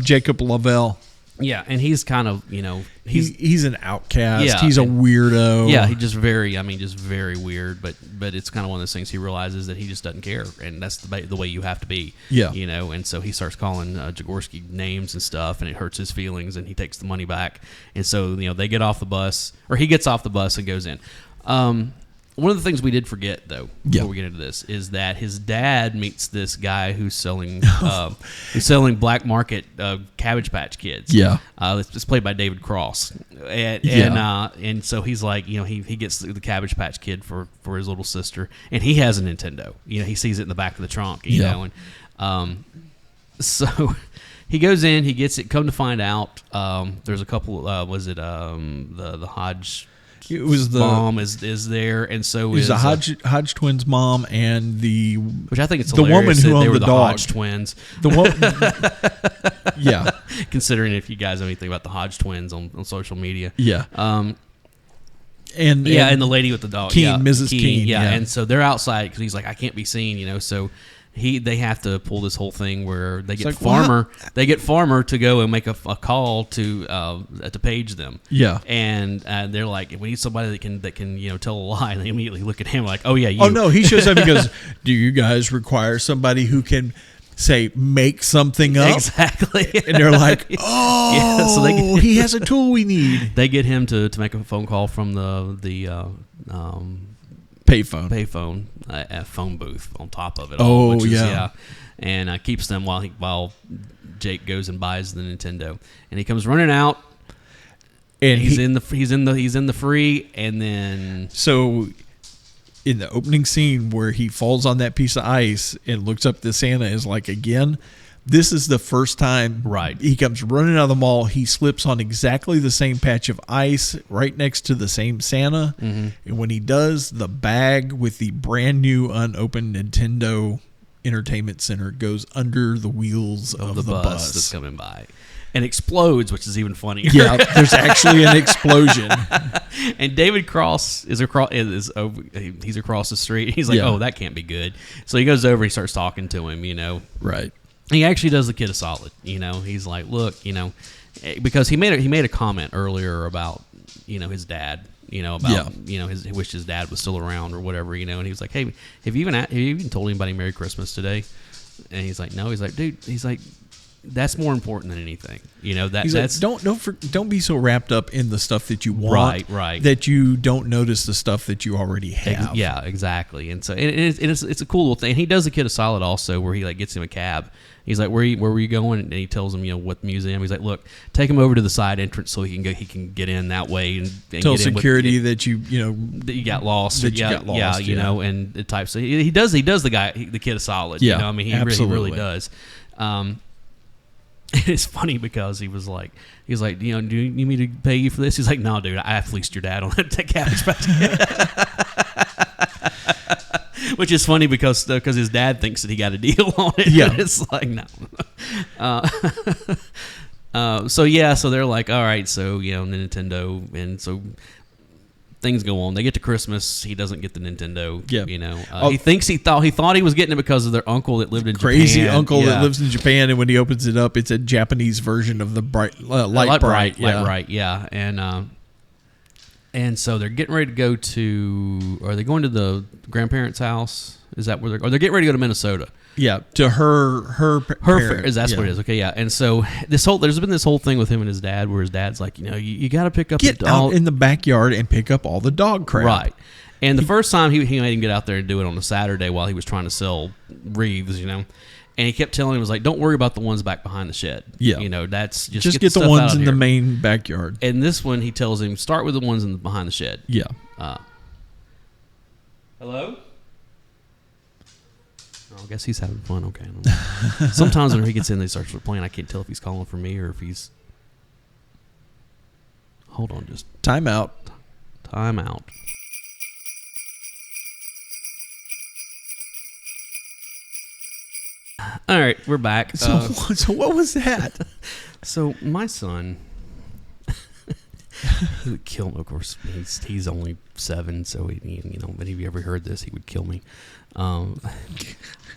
Jacob Lavelle. Yeah, and he's kind of, he's an outcast. Yeah, he's a weirdo. Yeah, he just very weird. But it's kind of one of those things. He realizes that he just doesn't care, and that's the way you have to be. Yeah, And so he starts calling Jaworski names and stuff, and it hurts his feelings, and he takes the money back. And so they get off the bus, or he gets off the bus and goes in. One of the things we did forget, though, before we get into this, is that his dad meets this guy who's selling black market Cabbage Patch Kids. Yeah, it's played by David Cross, and so he's like, he gets the Cabbage Patch Kid for his little sister, and he has a Nintendo. He sees it in the back of the trunk. And so he goes in, he gets it. Come to find out, there's a couple. The Hodge? It was the mom is there, and so is the Hodge twins' mom and which I think it's the woman who owned the dog. Hodge twins. The yeah. Considering if you guys know anything about the Hodge twins on social media, and the lady with the dog, Mrs. Keene, and so they're outside because he's like, I can't be seen, so. They have to pull this whole thing where they get Farmer to go and make a call to page them. Yeah, and they're like, we need somebody that can tell a lie. And they immediately look at him like, oh yeah, you. Oh no, he shows up and goes, do you guys require somebody who can say make something up? Exactly. And they're like, oh, so he has a tool we need. They get him to make a phone call from the payphone phone booth on top of it all, and keeps them while Jake goes and buys the Nintendo, and he comes running out, and he's in the free, and then so in the opening scene where he falls on that piece of ice and looks up to Santa is like, again, this is the first time he comes running out of the mall. He slips on exactly the same patch of ice right next to the same Santa. Mm-hmm. And when he does, the bag with the brand new unopened Nintendo Entertainment Center goes under the wheels of the bus that's coming by and explodes, which is even funnier. Yeah, there's actually an explosion. And David Cross he's across the street. He's like, oh, that can't be good. So he goes over, he starts talking to him, Right. He actually does the kid a solid, He's like, look, because he made a comment earlier about, his dad, he wished his dad was still around or whatever, and he was like, hey, have you even told anybody Merry Christmas today? And he's like, no. He's like, dude, that's more important than anything, That's don't be so wrapped up in the stuff that you want, right, that you don't notice the stuff that you already have. Yeah, exactly. And so it's a cool little thing. He does the kid a solid also, where he gets him a cab. He's like, where were you going? And he tells him, what museum. He's like, look, take him over to the side entrance so he can get in that way and tell get security in that that you got lost. That you got lost. And the type. So he does the kid a solid. Yeah, he absolutely. really does. It's funny because he's like, do you need me to pay you for this? He's like, no, dude, I fleeced your dad on that Cabbage Patch. Which is funny because his dad thinks that he got a deal on it. Yeah, it's like no. So they're like, all right, so Nintendo, and so things go on. They get to Christmas, he doesn't get the Nintendo. Yeah, he thought he was getting it because of their uncle that lived in crazy Japan. Uncle that lives in Japan, and when he opens it up, it's a Japanese version of the Light Bright. Yeah, and so they're getting ready to go to. Are they going to the grandparents' house? Is that where they're? Or they're getting ready to go to Minnesota. Yeah, to her parents. That's what it is. Okay, yeah. And so there's been this whole thing with him and his dad, where his dad's like, you got to pick up. Get out in the backyard and pick up all the dog crap. Right. And the first time he made him get out there and do it on a Saturday while he was trying to sell wreaths, And he kept telling him, was like, don't worry about the ones back behind the shed. Yeah. That's just get the ones in the main backyard. And this one, he tells him, start with the ones behind the shed. Yeah. Hello? I guess he's having fun. Okay. Sometimes when he gets in, they start playing. I can't tell if he's calling for me or if he's. Hold on, just time out. Time out. All right, we're back. So what was that? So my son, he would kill me. Of course, he's only 7, so but if he ever heard this, he would kill me.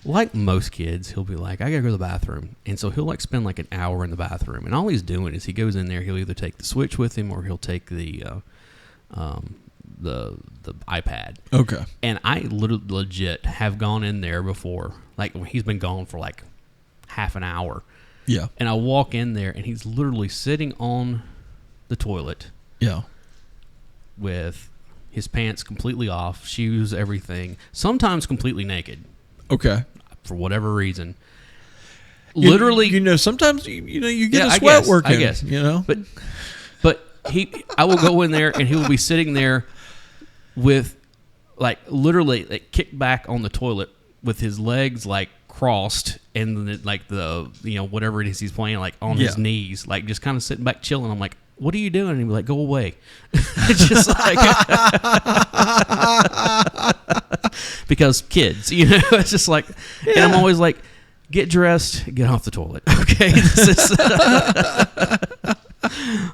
Like most kids, he'll be like, I gotta go to the bathroom. And so he'll spend like an hour in the bathroom. And all he's doing is he goes in there, he'll either take the Switch with him or he'll take the iPad. Okay. And I legit have gone in there before. Like he's been gone for like half an hour. Yeah. And I walk in there and he's literally sitting on the toilet. Yeah. With his pants completely off, shoes, everything. Sometimes completely naked. Okay. For whatever reason. Literally. Sometimes, you get a sweat working. I guess. But I will go in there and he will be sitting there with, like, literally kicked back on the toilet with his legs, like, crossed and, whatever it is he's playing, like, on his knees, like, just kind of sitting back chilling. I'm like, what are you doing? And he'd be like, go away. It's just like, because kids, it's just like, and I'm always like, get dressed, get off the toilet. Okay.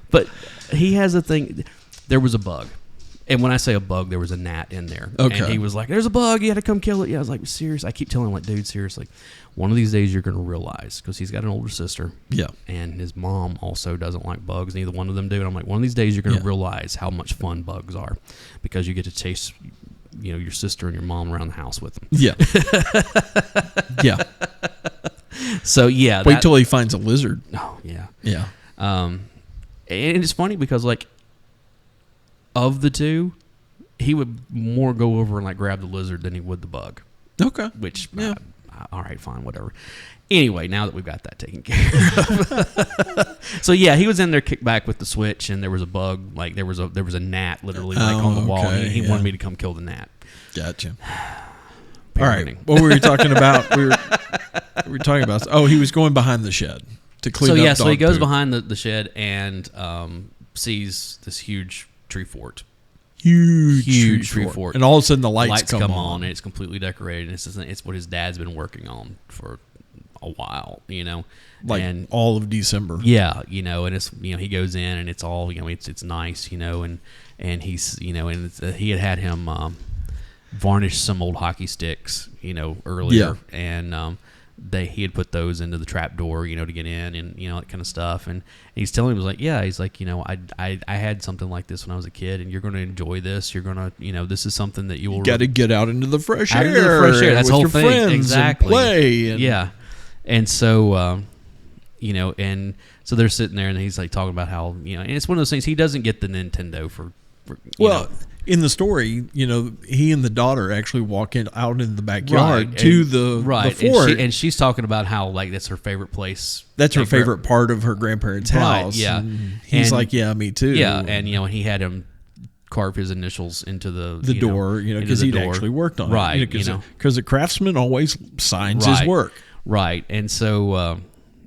But he has a thing. There was a bug. And when I say a bug, there was a gnat in there. Okay. And he was like, there's a bug. You got to come kill it. Yeah. I was like, serious. I keep telling him, like, dude, seriously. One of these days you're going to realize, because he's got an older sister. Yeah. And his mom also doesn't like bugs. Neither one of them do. And I'm like, one of these days you're going to realize how much fun bugs are, because you get to chase, your sister and your mom around the house with them. Yeah. Yeah. So, yeah. Wait till he finds a lizard. Oh, yeah. Yeah. And it's funny because, like, of the two, he would more go over and, like, grab the lizard than he would the bug. Okay. Which, all right, fine, whatever. Anyway, now that we've got that taken care of. So, yeah, he was in there kicked back with the Switch, and there was a bug. Like, there was a gnat literally on the wall. And he wanted me to come kill the gnat. Gotcha. All right. What were we talking about? We were talking about. Oh, he was going behind the shed to clean up dog so he goes poop. behind the shed and sees this huge tree fort. Huge tree fort. And all of a sudden the lights come on. And it's completely decorated. And it's what his dad's been working on for a while, Like and all of December. Yeah, and it's, he goes in and it's all, it's nice, and he's, and he had him varnish some old hockey sticks, earlier. Yeah. And he had put those into the trap door, to get in and, that kind of stuff. And he's telling me, he's like, I had something like this when I was a kid, and you're going to enjoy this. You're going to, this is something that you will. Got to get out into the fresh air. That's the whole thing. Friends exactly. And play. And yeah. And so, and so they're sitting there and he's like talking about how, and it's one of those things, he doesn't get the Nintendo for in the story, he and the daughter actually walk out in the backyard to the fort. And she's talking about how, like, that's her favorite place. That's her favorite part of her grandparents' house. Yeah. And he's like, yeah, me too. Yeah. And, and he had him carve his initials into the door, because he'd actually worked on it. Right. Because the craftsman always signs his work. Right. And so,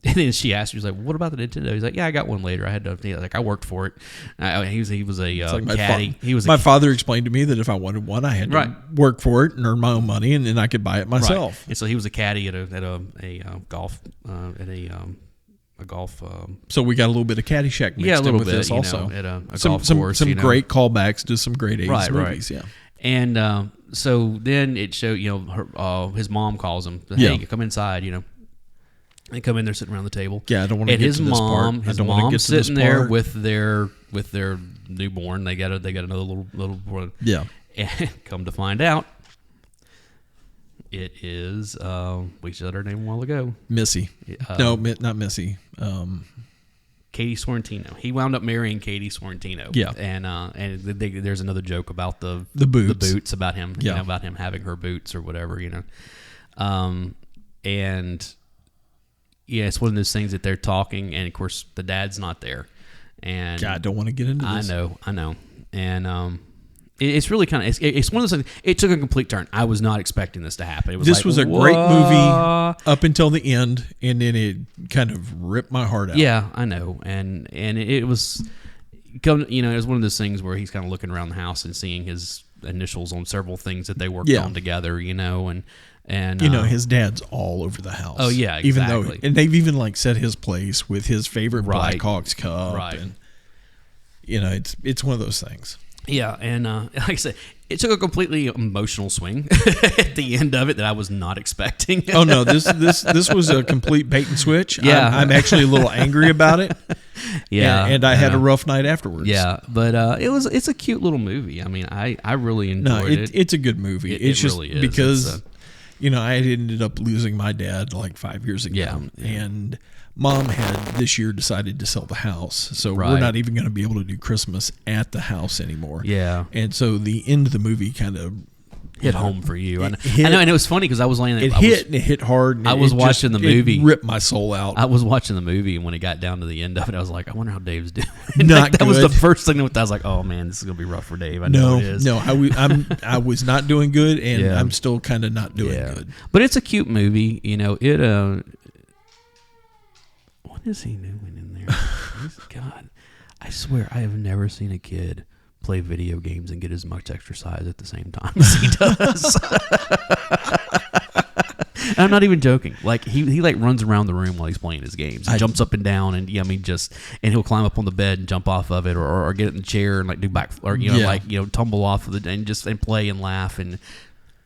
and then she asked, she was like, what about the Nintendo? He's like, yeah, I got one later. I had to, I worked for it. He was a caddy. My father explained to me that if I wanted one, I had to work for it and earn my own money, and then I could buy it myself. Right. And so he was a caddy at a golf, a golf. So we got a little bit of Caddyshack mixed in with this also. At a golf course. Some great callbacks to some great 80s movies. Yeah. And so then it showed, his mom calls him, hey, come inside, They come in there sitting around the table. Yeah, I don't want to get to this part. His mom's sitting there with their newborn. They got another little boy. Yeah. And come to find out, it is we said her name a while ago. Missy. No, not Missy. Katie Sorrentino. He wound up marrying Katie Sorrentino. Yeah. And there's another joke about the boots. The boots, about him. About him having her boots or whatever. And yeah, it's one of those things that they're talking, and of course the dad's not there. And God, I don't want to get into this. I know, and it's really kind of it's one of those things. It took a complete turn. I was not expecting this to happen. This was a great movie up until the end, and then it kind of ripped my heart out. Yeah, I know, and it was, it was one of those things where he's kind of looking around the house and seeing his initials on several things that they worked on together, and his dad's all over the house. Oh yeah, exactly. Even though, and they've even like set his place with his favorite Blackhawks cup, right? And it's one of those things. Yeah, and like I said, it took a completely emotional swing at the end of it that I was not expecting. Oh no, this was a complete bait and switch. Yeah, I'm actually a little angry about it. Yeah, and I had a rough night afterwards. Yeah, but it's a cute little movie. I mean, I really enjoyed it. It's a good movie. It's just really is. Because I had ended up losing my dad like 5 years ago, and Mom had this year decided to sell the house, so we're not even going to be able to do Christmas at the house anymore. Yeah, and so the end of the movie kind of hit home for you. I know, and it was funny because I was laying there. It hit hard. And I was watching the movie. It ripped my soul out. I was watching the movie, and when it got down to the end of it, I was like, I wonder how Dave's doing. That was the first thing that I was like, oh man, this is going to be rough for Dave. I know it is. No, I was not doing good, and I'm still kind of not doing good. But it's a cute movie. What is he doing in there? God, I swear I have never seen a kid play video games and get as much exercise at the same time as he does. I'm not even joking. Like he like runs around the room while he's playing his games. He jumps up and down, and and he'll climb up on the bed and jump off of it, or get in the chair and like do back, or tumble off of it and play and laugh. And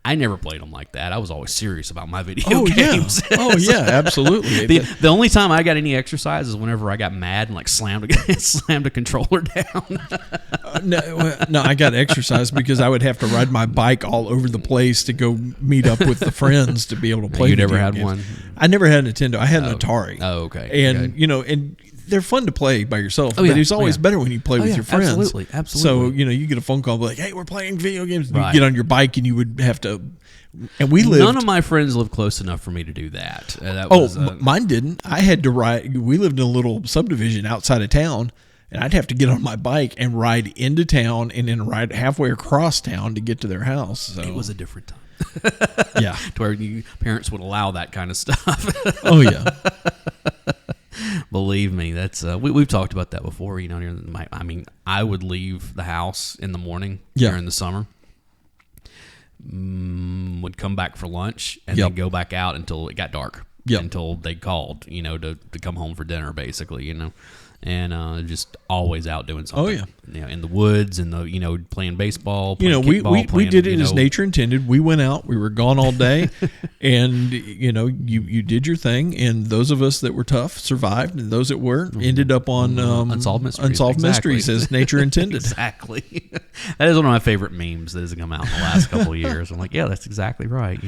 I never played them like that. I was always serious about my video games. Yeah. Oh yeah, absolutely. The only time I got any exercise is whenever I got mad and like slammed a controller down. No, I got exercise because I would have to ride my bike all over the place to go meet up with the friends to be able to play. You never had games. one? I never had a Nintendo. I had an Atari. Oh, okay. And and they're fun to play by yourself, but it's always better when you play with your friends. Absolutely. So, you get a phone call like, hey, we're playing video games. You get on your bike and you would have to, and we lived. None of my friends lived close enough for me to do that. Mine didn't. I had to ride. We lived in a little subdivision outside of town, and I'd have to get on my bike and ride into town and then ride halfway across town to get to their house. So. It was a different time. Yeah. To where parents would allow that kind of stuff. Oh, yeah. Believe me, that's we've talked about that before. I would leave the house in the morning during the summer, would come back for lunch, and then go back out until it got dark, until they called, to come home for dinner, basically, and just always out doing something. Oh yeah, in the woods, and playing baseball. Playing kickball, we did it as nature intended. We went out. We were gone all day, and you did your thing. And those of us that were tough survived, and those that weren't ended up on Unsolved Mysteries. Mysteries as nature intended. Exactly. That is one of my favorite memes that has come out in the last couple of years. I'm like, yeah, that's exactly right.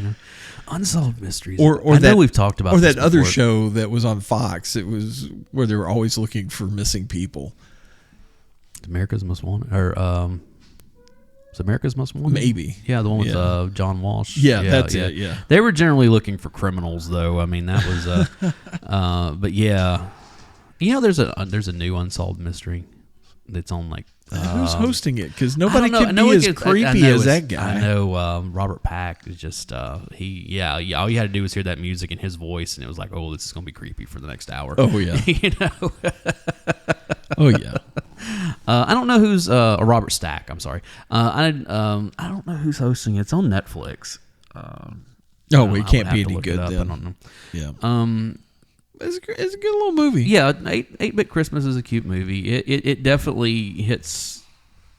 Unsolved Mysteries. Or I know we've talked about. Or this that other before. show that was on Fox. It was where they were always looking for missing people. America's Most Wanted, or is America's Most Wanted? Maybe. Yeah, the one with John Walsh. Yeah, that's it. Yeah, they were generally looking for criminals, though. I mean, that was. But yeah, there's a new Unsolved Mystery that's on like. Who's hosting it? Because nobody can be as creepy as that guy. I know Robert Pack is just all you had to do was hear that music and his voice, and it was like, oh, this is gonna be creepy for the next hour. Oh yeah, Oh yeah. I don't know who's Robert Stack. I'm sorry. I don't know who's hosting it. It's on Netflix. It can't be any good then. I don't know. Yeah. It's a good little movie. Yeah, 8-Bit Christmas is a cute movie. It definitely hits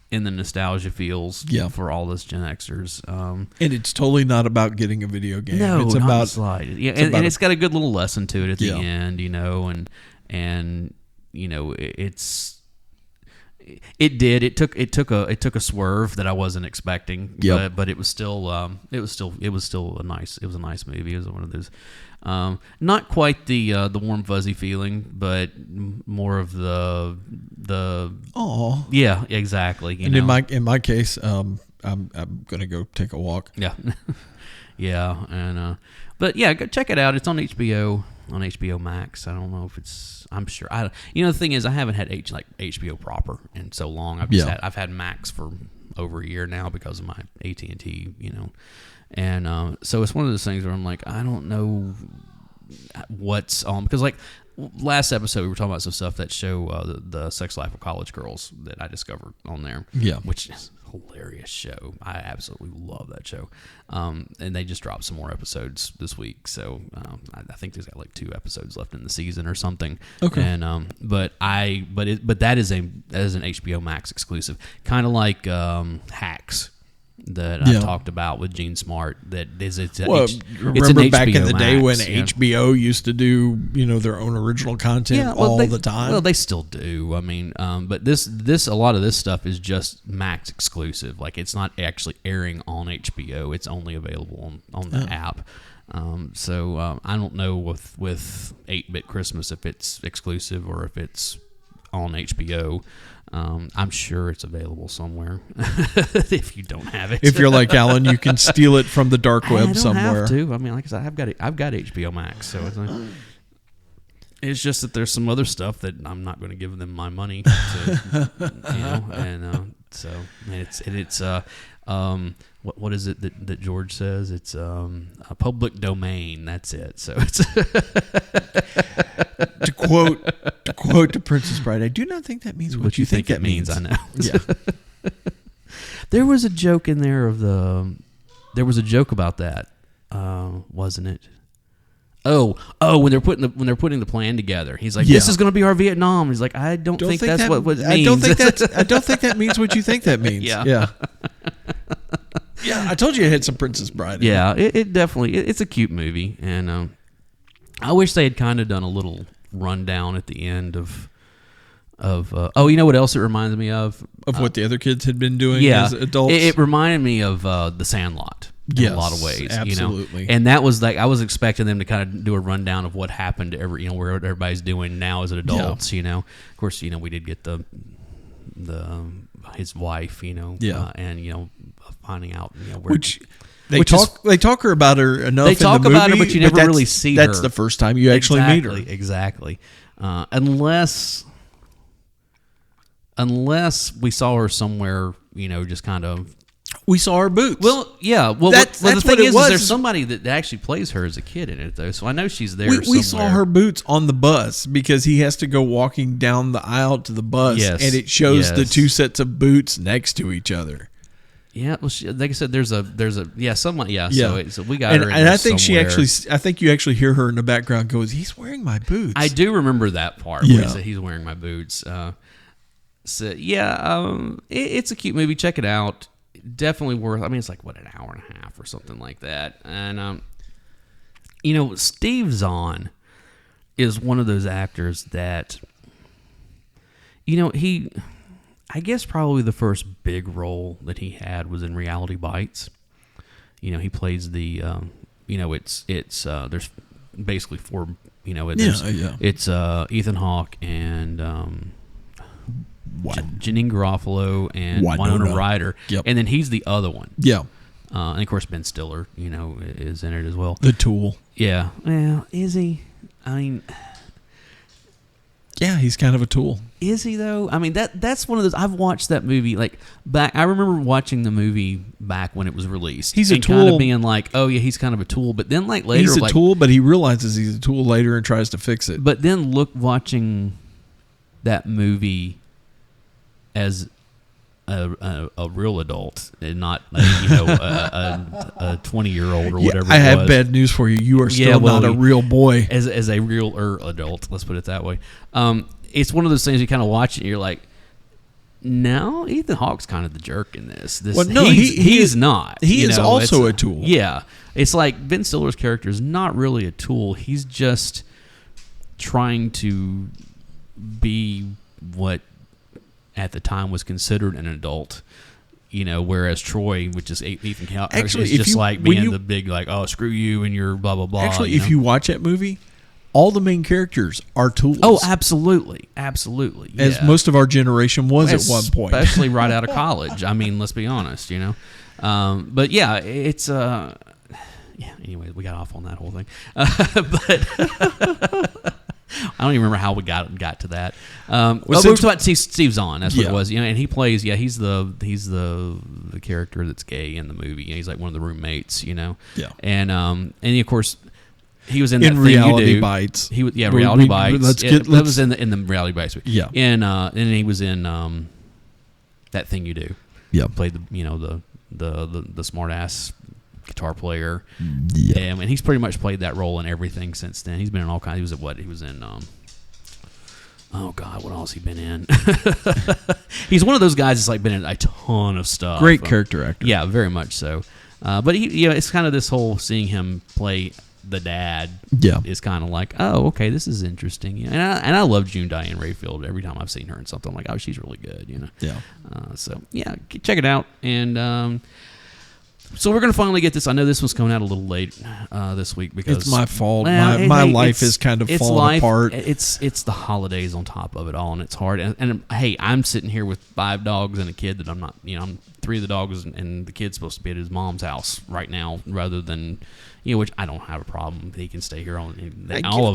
in the nostalgia feels for all us Gen Xers. And it's totally not about getting a video game. No, it's not about the slightest. Yeah, and it's got a good little lesson to it at the end, and it took a swerve that I wasn't expecting. Yep. But it was still a nice movie. It was one of those. Not quite the warm fuzzy feeling, but more of the oh yeah, exactly. In my case, I'm gonna go take a walk. Yeah, yeah, and but yeah, go check it out. It's on HBO Max. I don't know if it's. I'm sure. The thing is, I haven't had HBO proper in so long. I've had Max for over a year now because of my AT&T. And so it's one of those things where I'm like, I don't know what's on, because like last episode we were talking about some stuff that show the sex life of college girls that I discovered on there. Yeah, which is a hilarious show. I absolutely love that show. And they just dropped some more episodes this week, so I think there's got like 2 episodes left in the season or something. Okay. And but that is an HBO Max exclusive, kind of like Hacks. That I talked about with Gene Smart. That is, remember back in the day when HBO used to do their own original content the time. Well, they still do. I mean, but this a lot of this stuff is just Max exclusive. Like it's not actually airing on HBO. It's only available on the app. So I don't know with 8-Bit Christmas if it's exclusive or if it's on HBO. I'm sure it's available somewhere. If you don't have it, if you're like Alan, you can steal it from the dark web somewhere. I don't have to. I mean, like I said, I've got HBO Max, so it's just that there's some other stuff that I'm not going to give them my money to, and so it's what is it that George says? It's a public domain. That's it. So it's to quote the Princess Bride. I do not think that means what you think that means. I know. Yeah. There was a joke in there there was a joke about that, wasn't it? Oh, when they're putting the plan together, he's like, "This is going to be our Vietnam." He's like, "I don't think that's what it means." I don't think that means what you think that means. Yeah. Yeah, I told you it had some Princess Bride. Yeah, it definitely. It's a cute movie, and I wish they had kind of done a little rundown at the end of. You know what else it reminds me of? Of what the other kids had been doing as adults. It reminded me of The Sandlot in a lot of ways. Absolutely. And that was like I was expecting them to kind of do a rundown of what happened to where everybody's doing now as adults. Yeah. Of course, we did get the his wife. And finding out where. They talk about her enough. They talk in the movie, about her, but you never really see her. That's the first time you actually meet her. Exactly. Unless we saw her somewhere, just kind of. We saw her boots. Well, yeah. Well, that's the thing what it is was. There's somebody that actually plays her as a kid in it, though. So I know she's there. We saw her boots on the bus because he has to go walking down the aisle to the bus, and it shows the 2 sets of boots next to each other. Yeah, well, like I said, there's someone. Yeah. So we got her. And I think I think you actually hear her in the background goes, "He's wearing my boots." I do remember that part. Where he said he's wearing my boots. It's a cute movie. Check it out. Definitely worth. I mean, it's like an hour and a half or something like that. And Steve Zahn is one of those actors that I guess probably the first big role that he had was in Reality Bites. He plays the it's there's basically 4 it's Ethan Hawke and Janine Garofalo and Winona Ryder. Yep. And then he's the other one. Yeah. And of course Ben Stiller, is in it as well. The Tool. Yeah. Well, is he? I mean, yeah, he's kind of a tool. Is he though? I mean, that's one of those. I've watched that movie back. I remember watching the movie back when it was released. He's a tool, kind of being like, oh yeah, he's kind of a tool. But then later, he's a tool, but he realizes he's a tool later and tries to fix it. But then watching that movie as a real adult and not a 20-year-old or whatever. I have bad news for you. You are still not a real boy. As a real adult, let's put it that way. It's one of those things you kind of watch and you're like, no, Ethan Hawke's kind of the jerk in this. Well, no, he's not. He is also a tool. Yeah. It's like Ben Stiller's character is not really a tool. He's just trying to be what at the time was considered an adult, whereas Troy, which is Ethan Hawke, is just being the big oh screw you and you're blah blah blah. Actually, if you watch that movie, all the main characters are tools. Oh, absolutely. Absolutely. As yeah. most of our generation was at one point. Especially right out of college. I mean, let's be honest, But yeah, it's anyway, we got off on that whole thing. But I don't even remember how we got to that. We were talking about Steve Zahn. That's what it was. And he plays. Yeah, he's the character that's gay in the movie. He's like one of the roommates. Yeah. And of course, he was in that Reality Thing You Do. Bites. Reality Bites. That was in the Reality Bites. Yeah. And he was in That Thing You Do. Yeah. Played the smart ass guitar player. Yeah. And he's pretty much played that role in everything since then. He's been in all kinds. He was in oh God, what else has he been in? He's one of those guys that's like been in a ton of stuff. Great character actor. Yeah, very much so. But it's kind of this whole seeing him play the dad. Yeah. Is kind of like, oh, okay, this is interesting. And I love June Diane Raphael. Every time I've seen her in something, I'm like, oh, she's really good. Yeah. So yeah, check it out. And so we're going to finally get this. I know this was coming out a little late this week because it's my fault. My life is kind of falling apart. It's the holidays on top of it all, and it's hard. And hey, I'm sitting here with 5 dogs and a kid that I'm not. I'm 3 of the dogs, and the kid's supposed to be at his mom's house right now, rather than which I don't have a problem. He can stay here all of them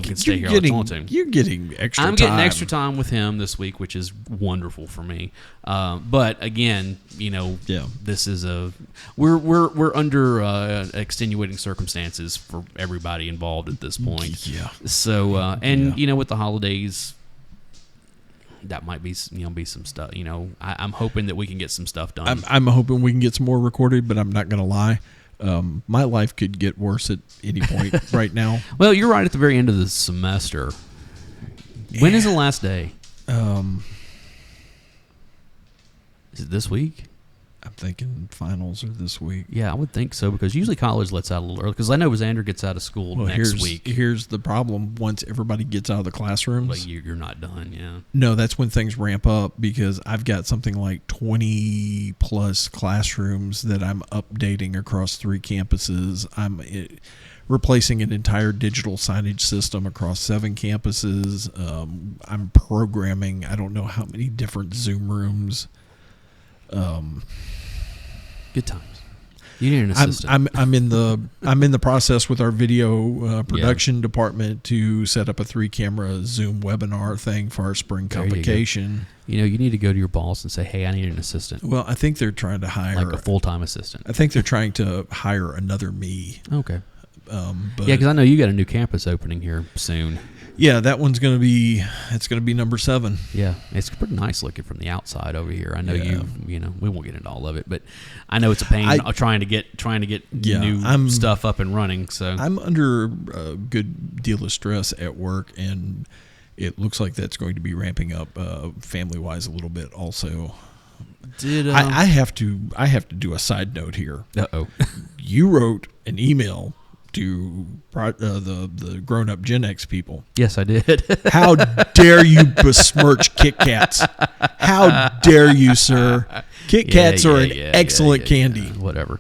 can stay here all they want to. You're getting extra time. I'm getting extra time with him this week, which is wonderful for me. But again, this is we're under extenuating circumstances for everybody involved at this point. Yeah. So with the holidays, that might be some stuff. I'm hoping that we can get some stuff done. I'm hoping we can get some more recorded, but I'm not going to lie. My life could get worse at any point right now. Well, you're right at the very end of the semester. Yeah. When is the last day? Is it this week? I'm thinking finals are this week. Yeah, I would think so, because usually college lets out a little early. Because I know Xander gets out of school next week. Here's the problem. Once everybody gets out of the classrooms. Like you're not done, yeah. No, that's when things ramp up, because I've got something like 20 plus classrooms that I'm updating across 3 campuses. I'm replacing an entire digital signage system across 7 campuses. I'm programming I don't know how many different Zoom rooms. Good times. You need an assistant. I'm in the process with our video production department to set up a 3-camera Zoom webinar thing for our spring convocation. You need to go to your boss and say, "Hey, I need an assistant." Well, I think they're trying to hire like a full-time assistant. I think they're trying to hire another me. Okay. Because I know you got a new campus opening here soon. Yeah, that one's going to be number 7. Yeah, it's pretty nice looking from the outside over here. I know we won't get into all of it, but I know it's a pain trying to get new stuff up and running. So I'm under a good deal of stress at work, and it looks like that's going to be ramping up family wise a little bit also. I have to do a side note here. Uh-oh. You wrote an email to the grown-up Gen X people. Yes, I did. How dare you besmirch Kit Kats? How dare you, sir? Kit Kats are an excellent candy. Whatever.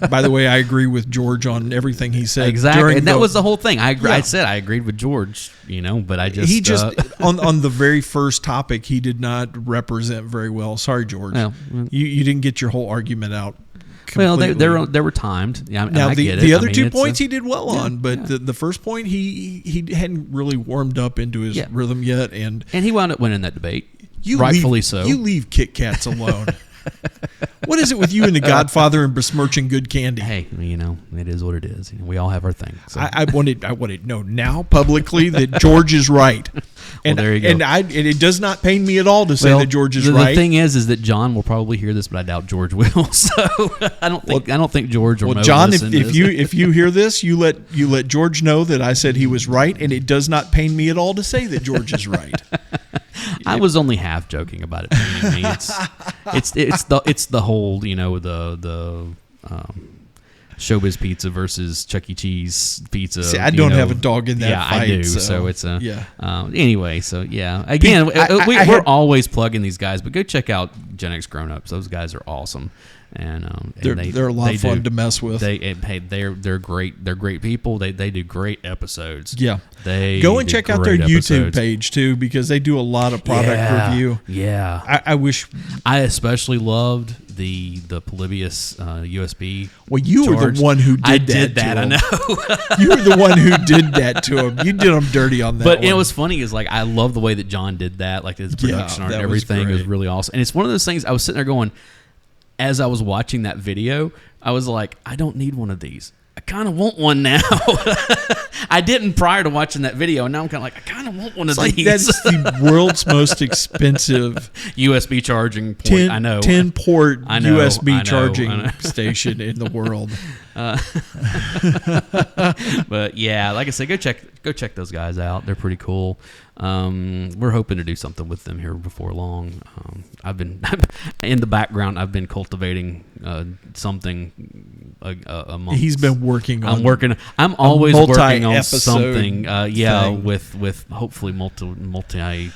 By the way, I agree with George on everything he said. Exactly, and that was the whole thing. I said I agreed with George, but I just... He just, on the very first topic, he did not represent very well. Sorry, George. Well, you didn't get your whole argument out. Completely. Well, they were timed. Yeah, now the other 2 points he did well on, but the first point he hadn't really warmed up into his rhythm yet, and he wound up winning that debate. Rightfully so. You leave Kit Kats alone. What is it with you and the Godfather and besmirching good candy? Hey, it is what it is. We all have our thing. So. I want to know now publicly that George is right. And, there you go. And it does not pain me at all to say that George is right. The thing is that John will probably hear this, but I doubt George will. So I don't think George will. Well, John, if you hear this, you let George know that I said he was right, and it does not pain me at all to say that George is right. I was only half joking about it paining me. It's the whole Showbiz Pizza versus Chuck E. Cheese Pizza. See, I don't have a dog in that fight. I do. So it's a yeah. Anyway, so yeah. Again, we're always plugging these guys, but go check out Gen X Grown Ups. Those guys are awesome. And they're a lot of fun to mess with. They're great. They're great people. They do great episodes. Yeah, they go and check out their episodes. YouTube page too, because they do a lot of product review. Yeah, I wish. I especially loved the Polybius USB. Well, you were the one who did that. I know. You were the one who did that to him. You did him dirty on that. But one. It was funny. Is like I love the way that John did that. Like his production art and everything was really awesome. And it's one of those things. I was sitting there going, as I was watching that video, I was like, I don't need one of these. I kind of want one now. I didn't prior to watching that video, and now I'm kind of like, I kind of want one of these. That's the world's most expensive USB charging point. 10 port USB charging station in the world. But yeah, like I said, go check those guys out. They're pretty cool. We're hoping to do something with them here before long. I've been in the background. I've been cultivating something amongst. He's been working on. I'm always working on episode something. With hopefully multi other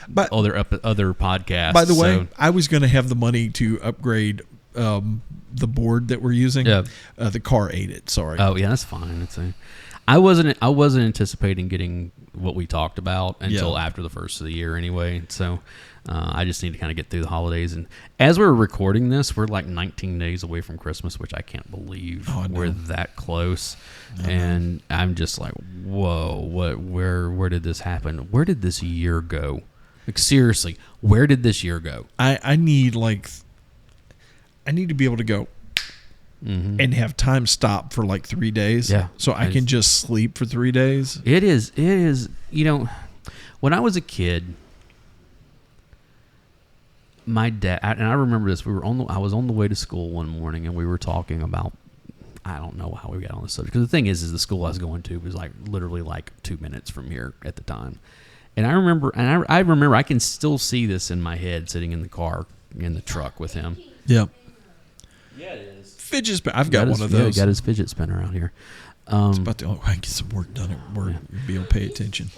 podcasts. By the way, I was going to have the money to upgrade the board that we're using. Yeah. The car ate it. Sorry. Oh yeah, that's fine. I wasn't anticipating getting what we talked about until after the first of the year anyway. So I just need to kind of get through the holidays. And as we're recording this, we're like 19 days away from Christmas, which I can't believe we're that close. And I'm just like, whoa, where did this happen? Where did this year go? Like seriously, where did this year go? I need to be able to go and have time stop for like 3 days. Yeah. So I can just sleep for 3 days. It is, when I was a kid, my dad, and I remember this, I was on the way to school one morning and we were talking about, I don't know how we got on the subject. Because the thing is the school I was going to was like literally like 2 minutes from here at the time. And I remember, I can still see this in my head sitting in the car, in the truck with him. Yep. Yeah, it is. Fidget spinner. I've got one of those. Yeah, he got his fidget spinner out here. It's about the only way I can get some work done at work. Be able to pay attention.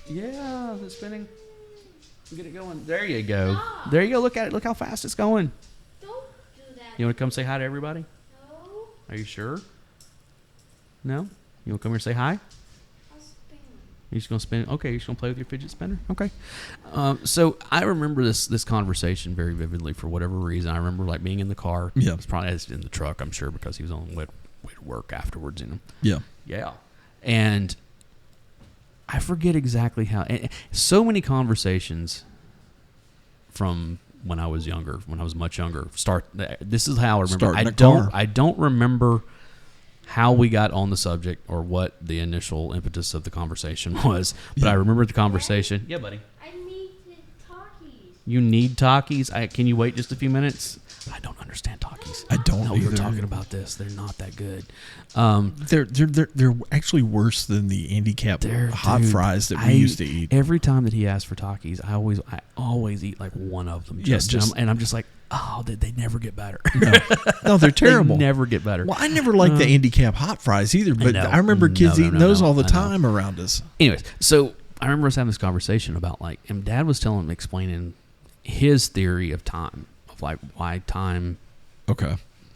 Yeah, is it spinning? Get it going. There you go. No. There you go. Look at it. Look how fast it's going. Don't do that. You want to come say hi to everybody? No. Are you sure? No? You want to come here and say hi? I'll spin. You're just going to spin? Okay, you're just going to play with your fidget spinner? Okay. So I remember this conversation very vividly for whatever reason. I remember like being in the car. Yeah. It was probably in the truck, I'm sure, because he was on the way to work afterwards. Yeah. Yeah. And I forget exactly how. So many conversations from when I was younger, when I was much younger. This is how I remember. I don't remember how we got on the subject or what the initial impetus of the conversation was, but I remember the conversation. Yeah, buddy. I need Takis. You need Takis? Can you wait just a few minutes? I don't understand Takis. I don't know. We were either. talking about this. They're not that good. They're actually worse than the handicap hot fries that we used to eat. Every time that he asked for Takis, I always eat like one of them. And I'm just like, oh, they never get better. No, they're terrible. They never get better. Well, I never liked the handicap hot fries either, but I remember kids eating those all the time around us. Anyways, so I remember us having this conversation about and Dad was explaining his theory of time, of like why time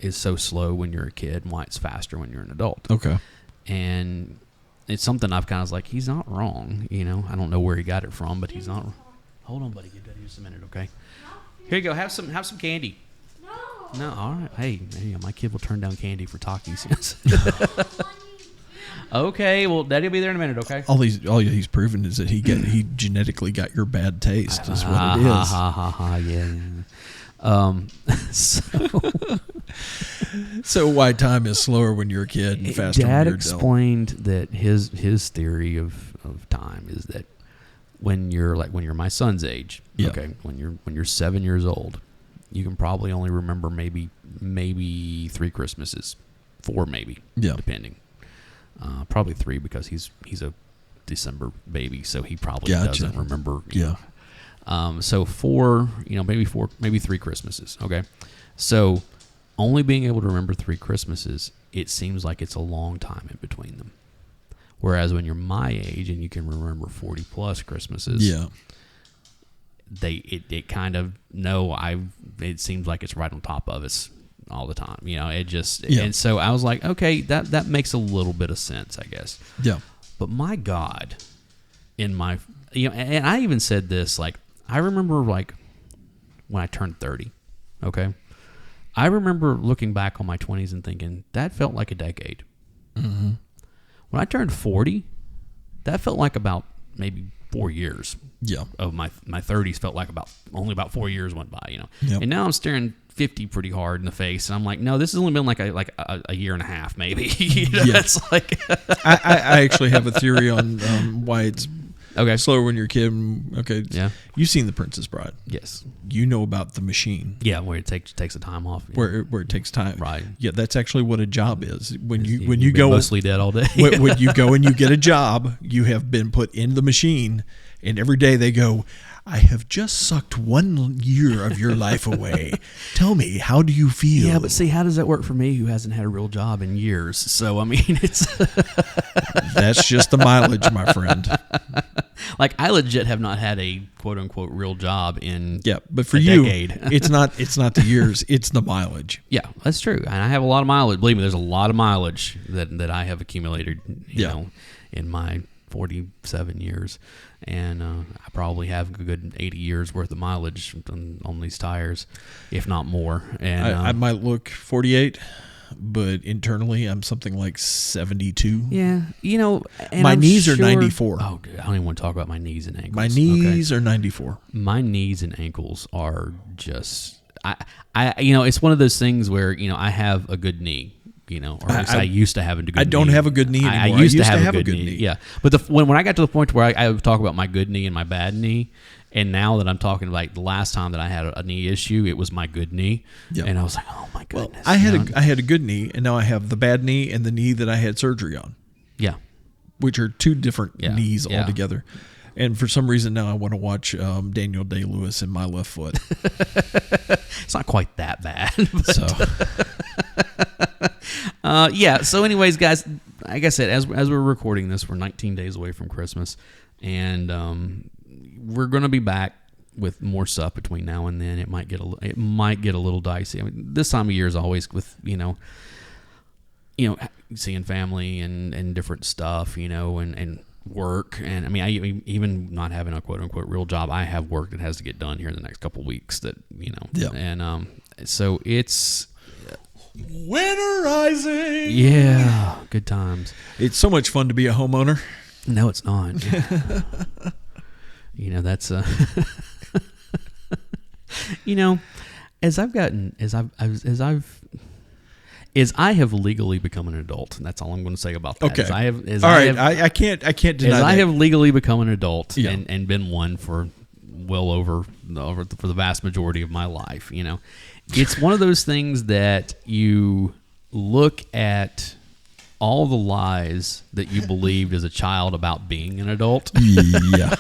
is so slow when you're a kid and why it's faster when you're an adult. Okay. And it's something I've kind of like, he's not wrong. I don't know where he got it from, but he's not. Hold on, buddy. Give that just a minute, okay? Here you go. Have some candy. No. All right. Hey, my kid will turn down candy for Takis. Okay. Well, Daddy'll be there in a minute. Okay. All he's proven is that he genetically got your bad taste. Is what it is. Yeah. So why time is slower when you're a kid and faster when you're Dad adult? explained that his theory of time is that when you're my son's age, okay, when you're 7 years old, you can probably only remember maybe 3 Christmases, 4 maybe, depending. Probably 3 because he's a December baby, so he probably doesn't remember. So 4, maybe 3 Christmases. Okay, so only being able to remember 3 Christmases, it seems like it's a long time in between them. Whereas when you're my age and you can remember 40 plus Christmases, Yeah. It kind of it seems like it's right on top of us all the time. It just and so I was like, okay, that makes a little bit of sense, I guess. Yeah. But my God, and I even said this, like, I remember, like, when I turned 30, okay? I remember looking back on my 20s and thinking, that felt like a decade. Mm-hmm. When I turned 40, that felt like about maybe 4 years. Yeah. Of my 30s felt like only about 4 years went by, Yep. And now I'm staring 50 pretty hard in the face, and I'm like, no, this has only been like a year and a half, maybe. Yeah. It's like I actually have a theory on why it's okay. slower when you're a kid. Okay. Yeah. You've seen The Princess Bride. Yes. You know about the machine. Yeah, where it takes the time off. Where it takes time. Right. Yeah, that's actually what a job is. When you You've been go mostly dead all day. when you go and you get a job, you have been put in the machine, and every day they go, I have just sucked 1 year of your life away. Tell me, how do you feel? Yeah, but see, how does that work for me who hasn't had a real job in years? So, I mean, it's... That's just the mileage, my friend. Like, I legit have not had a quote-unquote real job in but for a you, decade. it's not the years, it's the mileage. Yeah, that's true. And I have a lot of mileage. Believe me, there's a lot of mileage that I have accumulated, you know, in my 47 years. And I probably have a good 80 years worth of mileage on these tires, if not more. And I might look 48, but internally I'm something like 72. Yeah, and my I'm knees are sure, 94. Oh, good. I don't even want to talk about my knees and ankles. My knees are 94. My knees and ankles are just it's one of those things where I have a good knee. Or at least I used to have a good knee. I don't have a good knee anymore. I used to have a good knee. Yeah. But when I got to the point where I would talk about my good knee and my bad knee, and now that I'm talking like the last time that I had a knee issue, it was my good knee. Yep. And I was like, oh my goodness. Well, I had a good knee, and now I have the bad knee and the knee that I had surgery on. Yeah. Which are two different knees altogether. And for some reason now I want to watch Daniel Day-Lewis in my left foot. It's not quite that bad. So anyways, guys, like I said, as we're recording this, we're 19 days away from Christmas, and we're going to be back with more stuff between now and then. It might get a little dicey. I mean, this time of year is always with seeing family and different stuff, and work. And I mean, I even not having a quote unquote real job, I have work that has to get done here in the next couple of weeks. And so it's winterizing. Yeah, good times. It's so much fun to be a homeowner. No, it's not. That's as I have legally become an adult, and that's all I'm going to say about that. Okay. I can't deny as that. I have legally become an adult and been one for well over for the vast majority of my life. It's one of those things that you look at all the lies that you believed as a child about being an adult, and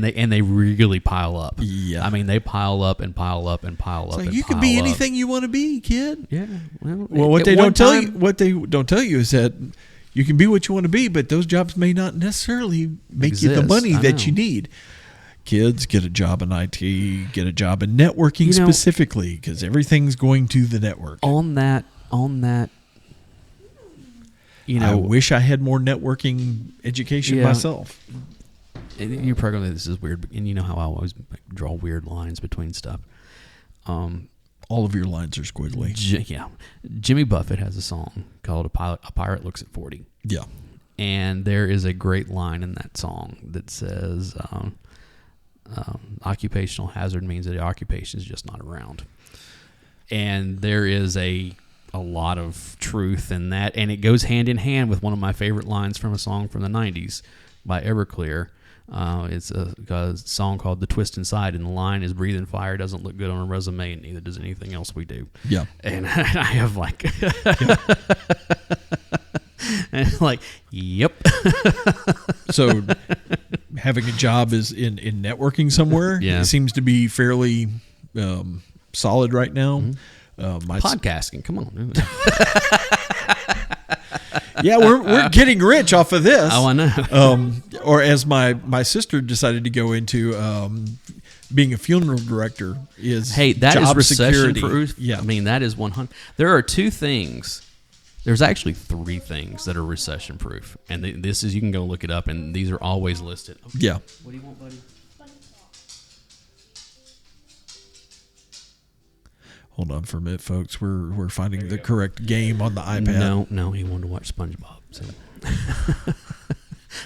they really pile up. Yeah, I mean they pile up and pile up and pile up. So you can be anything you want to be, kid. Yeah. Well, what they don't tell you is that you can be what you want to be, but those jobs may not necessarily make you the money that you need. Kids, get a job in IT, get a job in networking specifically, because everything's going to the network. On that. I wish I had more networking education myself. You're probably this is weird, and you know how I always draw weird lines between stuff. All of your lines are squiggly. Jimmy Buffett has a song called "A Pirate Looks at 40." Yeah, and there is a great line in that song that says, "Occupational hazard means that the occupation is just not around," and there is a lot of truth in that, and it goes hand in hand with one of my favorite lines from a song from the 90s by Everclear. It's a song called "The Twist Inside," and the line is, "Breathing fire doesn't look good on a resume, and neither does anything else we do." Yeah. And I have and like, yep. So having a job is in networking somewhere. It seems to be fairly solid right now. Mm-hmm. Podcasting, come on. Yeah, we're getting rich off of this. Oh, I know. Or as my sister decided to go into being a funeral director is that job is recession security. proof. Yeah, I mean, that is 100. There are two things. There's actually three things that are recession proof, and this is, you can go look it up, and these are always listed. Okay. Yeah. What do you want, buddy? Hold on for a minute, folks. We're finding the correct game on the iPad. No, he wanted to watch SpongeBob. So.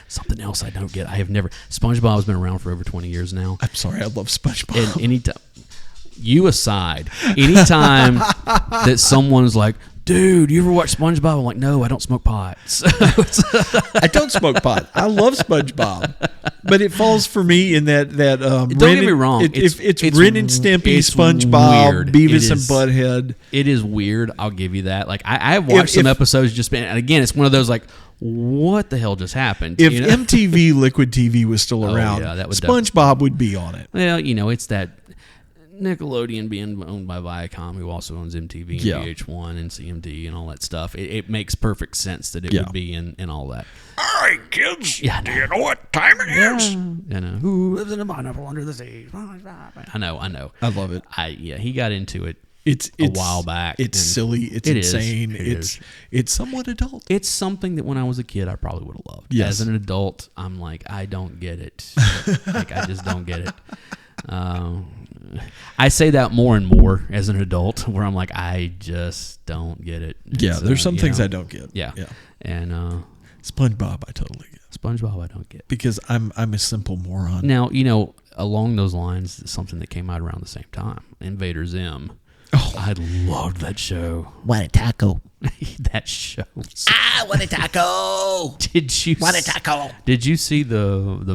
Something else I don't get. I have never. SpongeBob has been around for over 20 years now. I'm sorry, I love SpongeBob. And anytime, you aside, anytime that someone's like, dude, you ever watch SpongeBob? I'm like, no, I don't smoke pot. So I don't smoke pot. I love SpongeBob, but it falls for me in that don't get me wrong. It's It's Ren and Stimpy, it's SpongeBob, weird. Beavis It and is- Butthead. It is weird. I'll give you that. Like I have watched some episodes. Just been, and again, it's one of those like, what the hell just happened? If You know? MTV Liquid TV was still around, yeah, that would SpongeBob would be on it. Well, it's that Nickelodeon being owned by Viacom, who also owns MTV and Yeah. VH1 and CMD and all that stuff. It makes perfect sense that it Yeah. would be in all that. All right, kids. Yeah, Do you know what time it is? I know. Who lives in a pineapple under the sea? I know. I love it. He got into it It's a while back. It's and silly. It's it is. insane. It is. It's somewhat adult. It's something that when I was a kid, I probably would have loved. Yes. As an adult, I'm like, I don't get it. Like, I just don't get it. I say that more and more as an adult, where I'm like, I just don't get it. Yeah, there's some things I don't get. Yeah. Yeah. And SpongeBob, I totally get SpongeBob, I don't get. because I'm a simple moron. Now, along those lines, something that came out around the same time, Invader Zim. Oh. I loved that show. Want a taco? That show. I want a taco. Did you Want a taco? Did you see the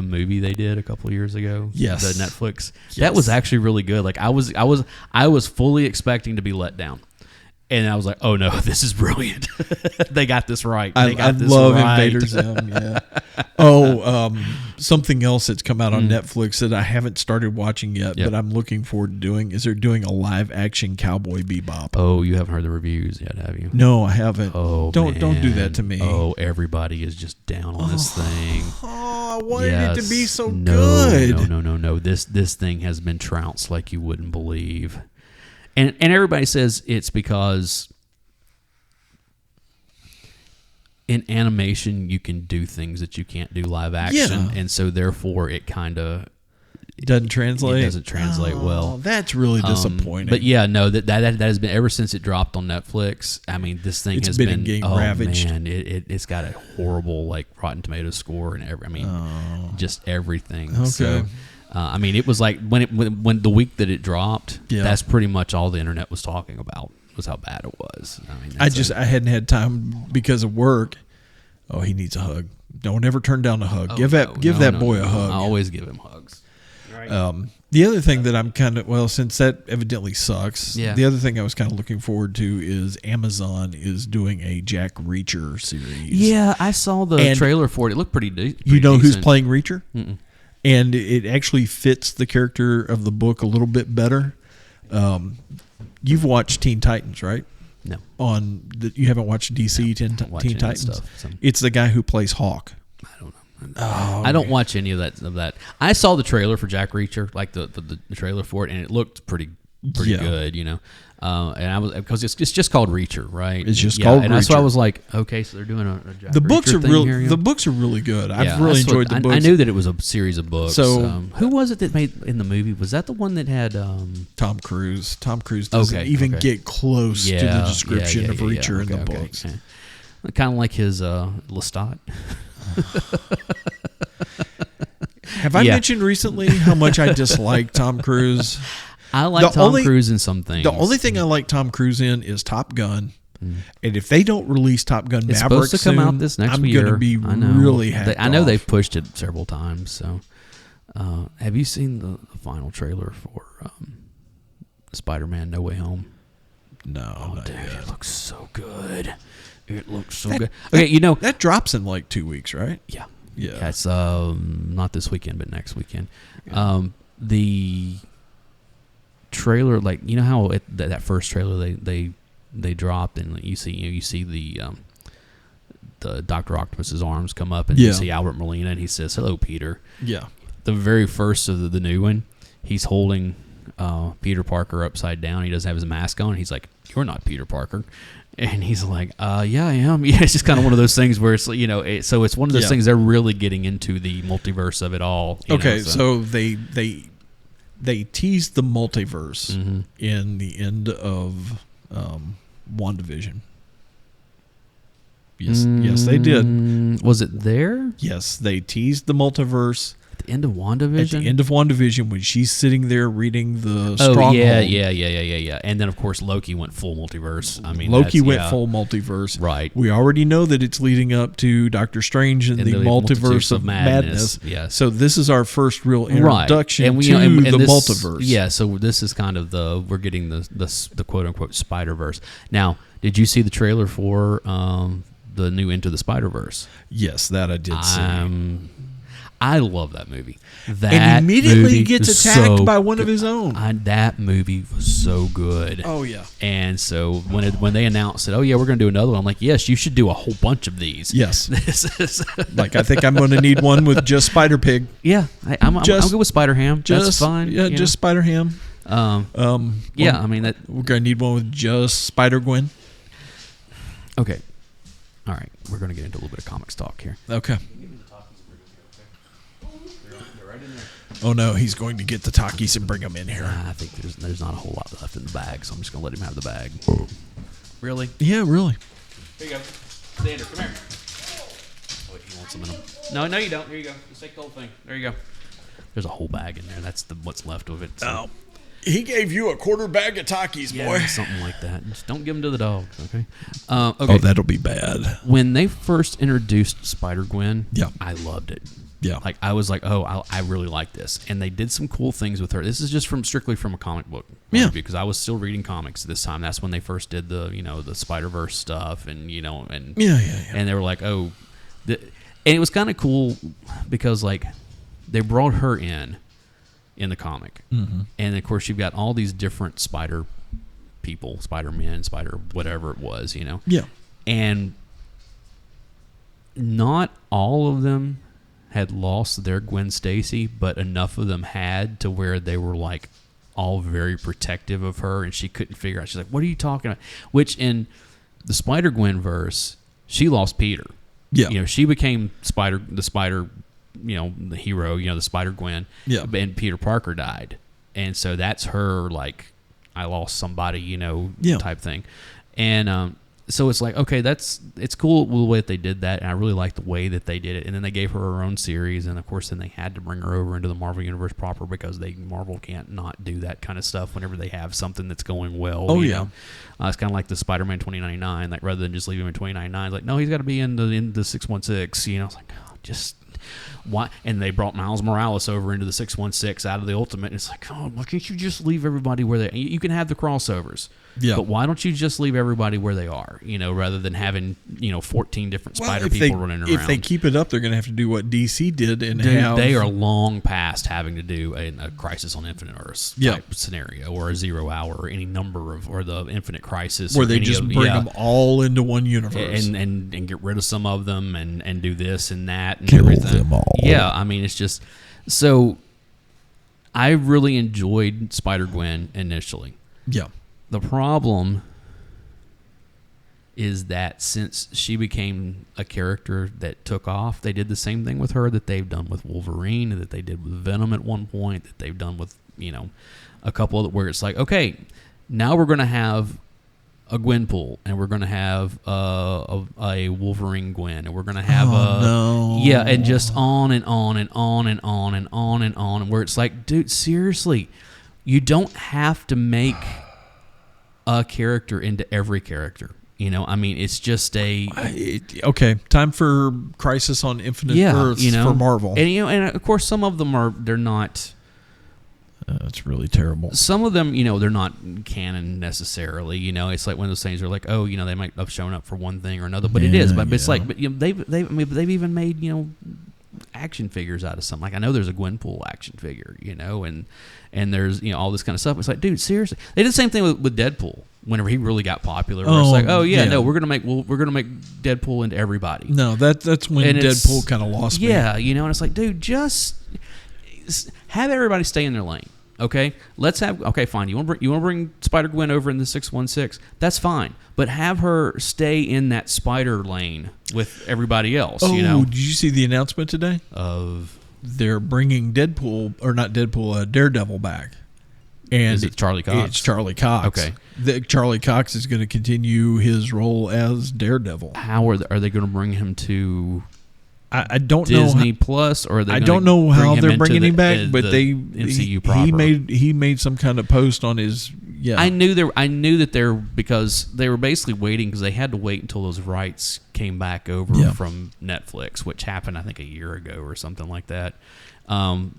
movie they did a couple of years ago? Yes. The Netflix. Yes. That was actually really good. Like I was fully expecting to be let down. And I was like, oh no, this is brilliant. They got this right. They I got this love right. Invader Zim. Yeah. Something else that's come out on Netflix that I haven't started watching yet, Yep. but I'm looking forward to doing is they're doing a live action Cowboy Bebop. Oh, you haven't heard the reviews yet, have you? No, I haven't. Oh, don't do man. that to me. Oh, everybody is just down on this thing. Oh, I wanted it to be Yes. so No, good. No. This thing has been trounced like you wouldn't believe. And everybody says it's because in animation you can do things that you can't do live action, Yeah. and so therefore it kind of Doesn't translate. It doesn't translate well. That's really disappointing. But yeah, no, that has been ever since it dropped on Netflix. I mean, this thing It's has been getting ravaged. Man, it's got a horrible like Rotten Tomatoes score and just everything. Okay. So, I mean, it was like when the week that it dropped, Yeah. that's pretty much all the internet was talking about was how bad it was. I mean, I hadn't had time because of work. Oh, he needs a hug. Don't ever turn down a hug. Give that boy a hug. I always give him hugs. The other thing that I'm kind of, since that evidently sucks, Yeah. the other thing I was kind of looking forward to is Amazon is doing a Jack Reacher series. Yeah, I saw the And trailer for it. It looked pretty You know who's decent. playing Reacher? Mm-mm. And it actually fits the character of the book a little bit better. You've watched Teen Titans, right? No. You haven't watched DC Teen watch any of that Titans? stuff, so. It's the guy who plays Hawk. I don't know. I don't watch any of that. I saw the trailer for Jack Reacher, like the trailer for it, and it looked pretty Yeah. good, And I was because it's just called Reacher, right? It's just called and so I Reacher. was like, okay, so they're doing a Jack The Reacher books are thing real. here, The books are really good. I've Yeah, really that's what- enjoyed the books. I knew that it was a series of books. So- who was it that made in the movie? Was that the one that had? Tom Cruise. Tom Cruise doesn't Okay, even okay. get close to the description of Reacher in the Okay, books. okay. Kind of like his Lestat. Have I Yeah. mentioned recently how much I dislike Tom Cruise? I like The Tom only- Cruise in some things. The only thing I like Tom Cruise in is Top Gun. And if they don't release Top Gun It's Maverick supposed to come soon, out this next I'm year. going to be I know. really happy. I know they've pushed it several times. So, have you seen the final trailer for Spider-Man: No Way Home? No, not Dude, yet. it looks so good. It looks so good. Okay, that drops in like 2 weeks, right? yeah, Yeah. it's not this weekend, but next weekend. The trailer, like you know how that first trailer they dropped, and you see the Dr. Octopus's arms come up, and you see Albert Molina, and he says, "Hello, Peter." Yeah. The very first of the new one, he's holding Peter Parker upside down. He doesn't have his mask on. He's like, "You're not Peter Parker." And he's like, yeah, I am. Yeah, it's just kind of one of those things where it's, so it's one of those things they're really getting into the multiverse of it all. So they teased the multiverse in the end of WandaVision. Yes, they did. Was it there? Yes, they teased the multiverse. At the end of WandaVision? At the end of WandaVision, when she's sitting there reading the Stronghold. Oh, yeah. And then, of course, Loki went full multiverse. I mean, Loki went full multiverse. Right. We already know that it's leading up to Doctor Strange and the multiverse of madness. Yes. So this is our first real introduction and to the multiverse. Yeah, so this is kind of we're getting the quote-unquote Spider-Verse. Now, did you see the trailer for the new Into the Spider-Verse? Yes, that I did see. I love that movie. And immediately gets attacked by one of his own. That movie was so good. Oh, yeah. And so when they announced it, oh, yeah, we're going to do another one, I'm like, yes, you should do a whole bunch of these. Yes. Like, I think I'm going to need one with just Spider-Pig. Yeah. I'm good with Spider-Ham. That's fine. Yeah, just Spider-Ham. I mean, that we're going to need one with just Spider-Gwen. Okay. All right. We're going to get into a little bit of comics talk here. Okay. Oh no, he's going to get the Takis and bring them in here. I think there's not a whole lot left in the bag, so I'm just going to let him have the bag. Really? Yeah, really. Here you go. Xander, come here. Oh, wait, he wants them in them. No, you don't. Here you go. Just take the whole thing. There you go. There's a whole bag in there. That's what's left of it. So. Oh. He gave you a quarter bag of Takis, boy. Something like that. Just don't give them to the dogs, okay? Okay. Oh, that'll be bad. When they first introduced Spider-Gwen, I loved it. Yeah. Like, I was like, I really like this. And they did some cool things with her. This is just strictly from a comic book point of view, because I was still reading comics at this time. That's when they first did the Spider-Verse stuff, and and they were like, and it was kind of cool because, like, they brought her in the comic. Mm-hmm. And, of course, you've got all these different Spider people, Spider-Men, Spider whatever it was, Yeah. And not all of them had lost their Gwen Stacy, but enough of them had to where they were like all very protective of her, and she couldn't figure out. She's like, "What are you talking about?" Which in the Spider-Gwen verse, she lost Peter. Yeah, she became the Spider, the hero. The Spider-Gwen. Yeah, and Peter Parker died, and so that's her like, I lost somebody, type thing, and so it's like, okay, it's cool the way that they did that, and I really like the way that they did it. And then they gave her own series, and of course, then they had to bring her over into the Marvel Universe proper, because Marvel can't not do that kind of stuff whenever they have something that's going well. Oh yeah, it's kind of like the Spider-Man 2099. Like, rather than just leave him in 2099, like, no, he's got to be in the 616. I was like, oh, just why? And they brought Miles Morales over into the 616 out of the Ultimate, and it's like, oh, why can't you just leave everybody where they? You can have the crossovers. Yeah. But why don't you just leave everybody where they are, rather than having, 14 different Spider people running around? If they keep it up, they're going to have to do what DC did and they are long past having to do a Crisis on Infinite Earths type scenario, or a 0 Hour, or any number of, or the Infinite Crisis, where they just bring them all into one universe and get rid of some of them and do this and that and kill everything. Them all. Yeah, I mean, it's just so. I really enjoyed Spider-Gwen initially. Yeah. The problem is that since she became a character that took off, they did the same thing with her that they've done with Wolverine, and that they did with Venom at one point, that they've done with, a couple of, where it's like, okay, now we're going to have a Gwenpool, and we're going to have a Wolverine Gwen, and we're going to have and just on and on and on and on and on and on, and where it's like, dude, seriously, you don't have to make a character into every character. I mean, it's just okay. Time for Crisis on Infinite Earths for Marvel, and of course some of them they're not. It's really terrible. Some of them, they're not canon necessarily. It's like one of those things where, like, oh, they might have shown up for one thing or another, but it is. But it's like, they've even made action figures out of something. Like I know there's a Gwenpool action figure, and there's all this kind of stuff. It's like, dude, seriously, they did the same thing with Deadpool. Whenever he really got popular, where it's like, no, we're gonna make Deadpool into everybody. No, that's when Deadpool kind of lost me. Yeah, and it's like, dude, just have everybody stay in their lane. Okay, fine. You want to bring Spider-Gwen over in the 616? That's fine, but have her stay in that spider lane with everybody else. Oh, did you see the announcement today? They're bringing Daredevil back. And is it Charlie Cox? It's Charlie Cox. Okay. Charlie Cox is going to continue his role as Daredevil. How are they going to bring him to? I don't Disney know Plus, or are they? I don't know how they're bringing him back, but the MCU proper. He made some kind of post on his. Yeah, I knew that they're because they were basically waiting because they had to wait until those rights came back over from Netflix, which happened I think a year ago or something like that. The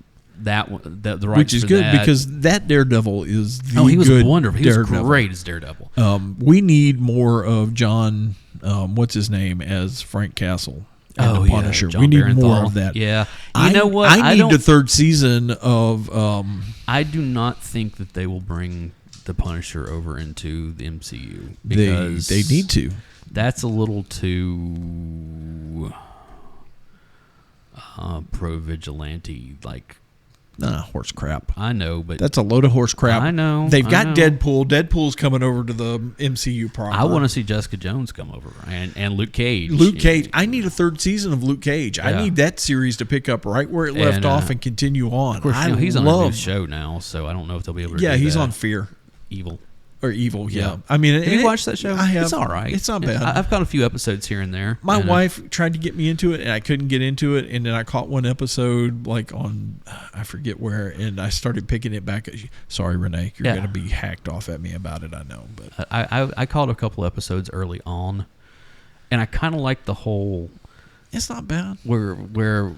rights, which is for good that, because that Daredevil is the he was good wonderful. He was Daredevil. Great as Daredevil. We need more of John. What's his name as Frank Castle? And the Punisher. John We need Barenthal. more of that. Yeah, You know what? I need the third season of. I do not think that they will bring the Punisher over into the MCU because they need to. That's a little too pro vigilante like. Horse crap. I know, but that's a load of horse crap. I know. They've got Deadpool. Deadpool's coming over to the MCU proper. I want to see Jessica Jones come over and Luke Cage. Luke Cage. I need a third season of Luke Cage. I need that series to pick up right where it left off and continue on. Of course, he's on a new show now, so I don't know if they'll be able to. Yeah, do he's that. on Fear. Evil. Or Evil, yeah. I mean, have you watched that show? I have. It's all right. It's not bad. I've caught a few episodes here and there. My wife tried to get me into it, and I couldn't get into it. And then I caught one episode, like on, I forget where, and I started picking it back. Sorry, Renee, you're going to be hacked off at me about it. I know, but I caught a couple episodes early on, and I kind of like the whole. It's not bad. Where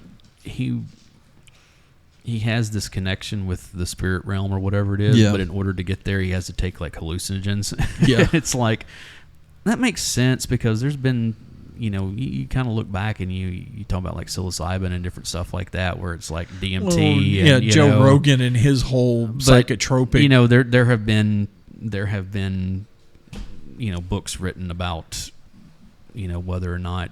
he has this connection with the spirit realm or whatever it is, but in order to get there, he has to take like hallucinogens. Yeah, it's like that makes sense because there's been, you kind of look back and you talk about like psilocybin and different stuff like that, where it's like DMT. And, Joe Rogan and his whole psychotropic. There have been, books written about, whether or not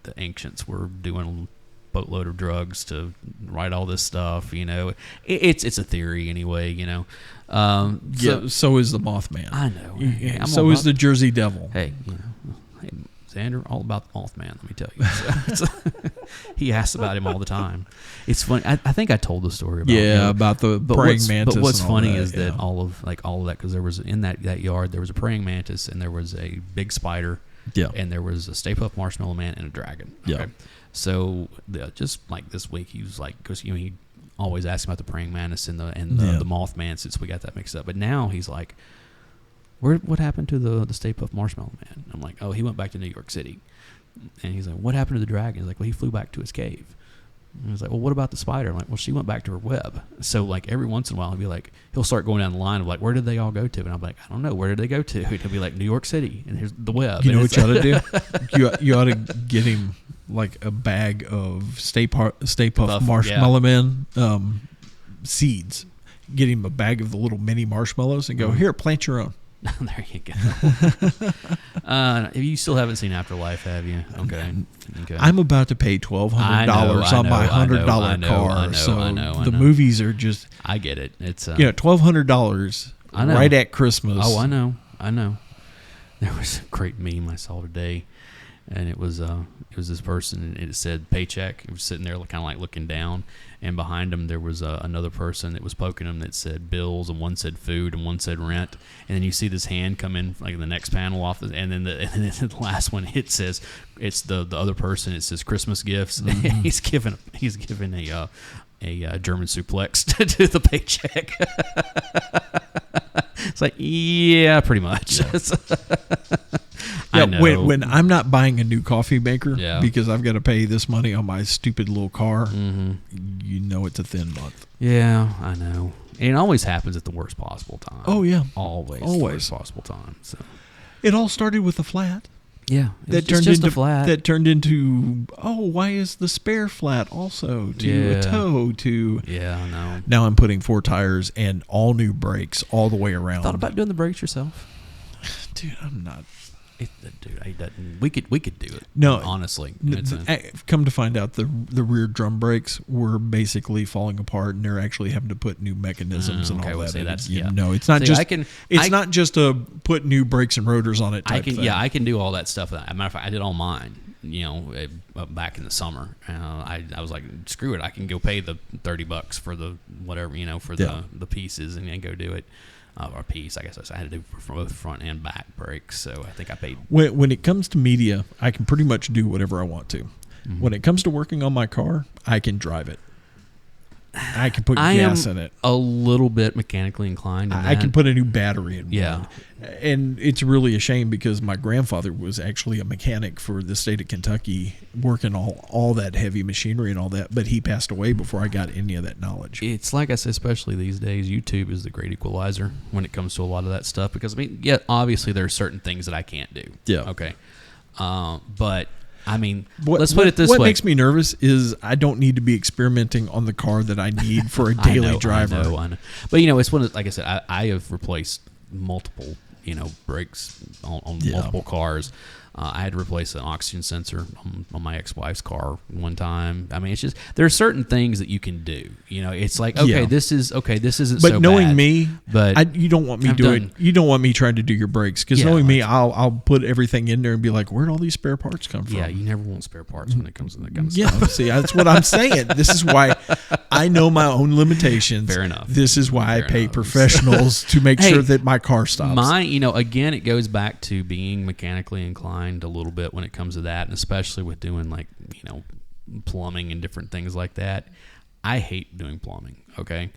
the ancients were doing boatload of drugs to write all this stuff. It's a theory anyway. So is the Mothman. I know. So is the Jersey Devil. Hey, hey, Xander, all about the Mothman. Let me tell you, he asks about him all the time. It's funny. I think I told the story about about the praying mantis. But what's funny is that all of that, because there was in that yard there was a praying mantis and there was a big spider. Yeah. And there was a Stay Puft Marshmallow Man and a dragon. Okay? Yeah. So just like this week, he was like, because he always asks about the praying mantis and the Mothman since we got that mixed up. But now he's like, what happened to the Stay Puft Marshmallow Man? I'm like, oh, he went back to New York City. And he's like, what happened to the dragon? He's like, well, he flew back to his cave. And he's like, well, what about the spider? I'm like, well, she went back to her web. So like every once in a while, he'll start going down the line of like, where did they all go to? And I'm like, I don't know, where did they go to? He'll be like, New York City, and here's the web. You know what you ought to do? You ought to get him like a bag of Stay Puft Marshmallow Man seeds. Get him a bag of the little mini marshmallows and go, here, plant your own. There you go. You still haven't seen Afterlife, have you? Okay. I'm about to pay $1,200 on my $100 car. So the movies are just. I get it. It's $1,200 right at Christmas. Oh, I know. There was a great meme I saw today, and it was this person, and it said paycheck. It was sitting there kind of like looking down, and behind him there was another person that was poking him that said bills, and one said food, and one said rent. And then you see this hand come in like in the next panel off, and then the last one it says it's the other person. It says Christmas gifts. Mm-hmm. he's given a German suplex to the paycheck. It's like, yeah, pretty much. Yeah, when I'm not buying a new coffee maker because I've got to pay this money on my stupid little car, it's a thin month. Yeah, I know. And it always happens at the worst possible time. Oh, yeah. Always. The worst possible time. So it all started with a flat. Yeah, That it's turned just into a flat. That turned into why is the spare flat also to Yeah. a toe to? Yeah, I know. Now I'm putting 4 tires and all new brakes all the way around. Thought about doing the brakes yourself? Dude, I'm not. Dude, I doesn't. We could do it. No, honestly, Come to find out, the rear drum brakes were basically falling apart, and they're actually having to put new mechanisms and okay, all well, that. see, in it. that's- You yeah. know, it's not See, just. I can- It's I- not just a put new brakes and rotors on it. I Type can. thing. Yeah, I can do all that stuff. As a matter of fact, I did all mine. Back in the summer, I was like, screw it. I can go pay the $30 for the whatever, for the pieces and then go do it. Or piece, I guess I had to do for both front and back brakes. So I think I paid. When it comes to media, I can pretty much do whatever I want to. Mm-hmm. When it comes to working on my car, I can drive it. I can put I gas am in it. a little bit mechanically inclined. I can put a new battery in Yeah. one. And it's really a shame because my grandfather was actually a mechanic for the state of Kentucky, working all that heavy machinery and all that, but he passed away before I got any of that knowledge. It's like I said, especially these days, YouTube is the great equalizer when it comes to a lot of that stuff. Because obviously there are certain things that I can't do. Yeah. Okay. But I mean, let's put it this what way. What makes me nervous is I don't need to be experimenting on the car that I need for a daily driver. I know. But it's one of, like I said, I have replaced multiple brakes on multiple cars. I had to replace an oxygen sensor on my ex-wife's car one time. I mean, it's just there are certain things that you can do. It's like this isn't. But so knowing bad, me, but you don't want me doing. You don't want me trying to do your brakes because knowing me, I'll put everything in there and be like, where'd all these spare parts come from? Yeah, you never want spare parts when it comes to that kind of stuff. Yeah, see, that's what I'm saying. This is why I know my own limitations. Fair enough. This is why I pay enough. professionals to make sure that my car stops. Again, it goes back to being mechanically inclined a little bit when it comes to that, and especially with doing plumbing and different things like that. I hate doing plumbing. Okay,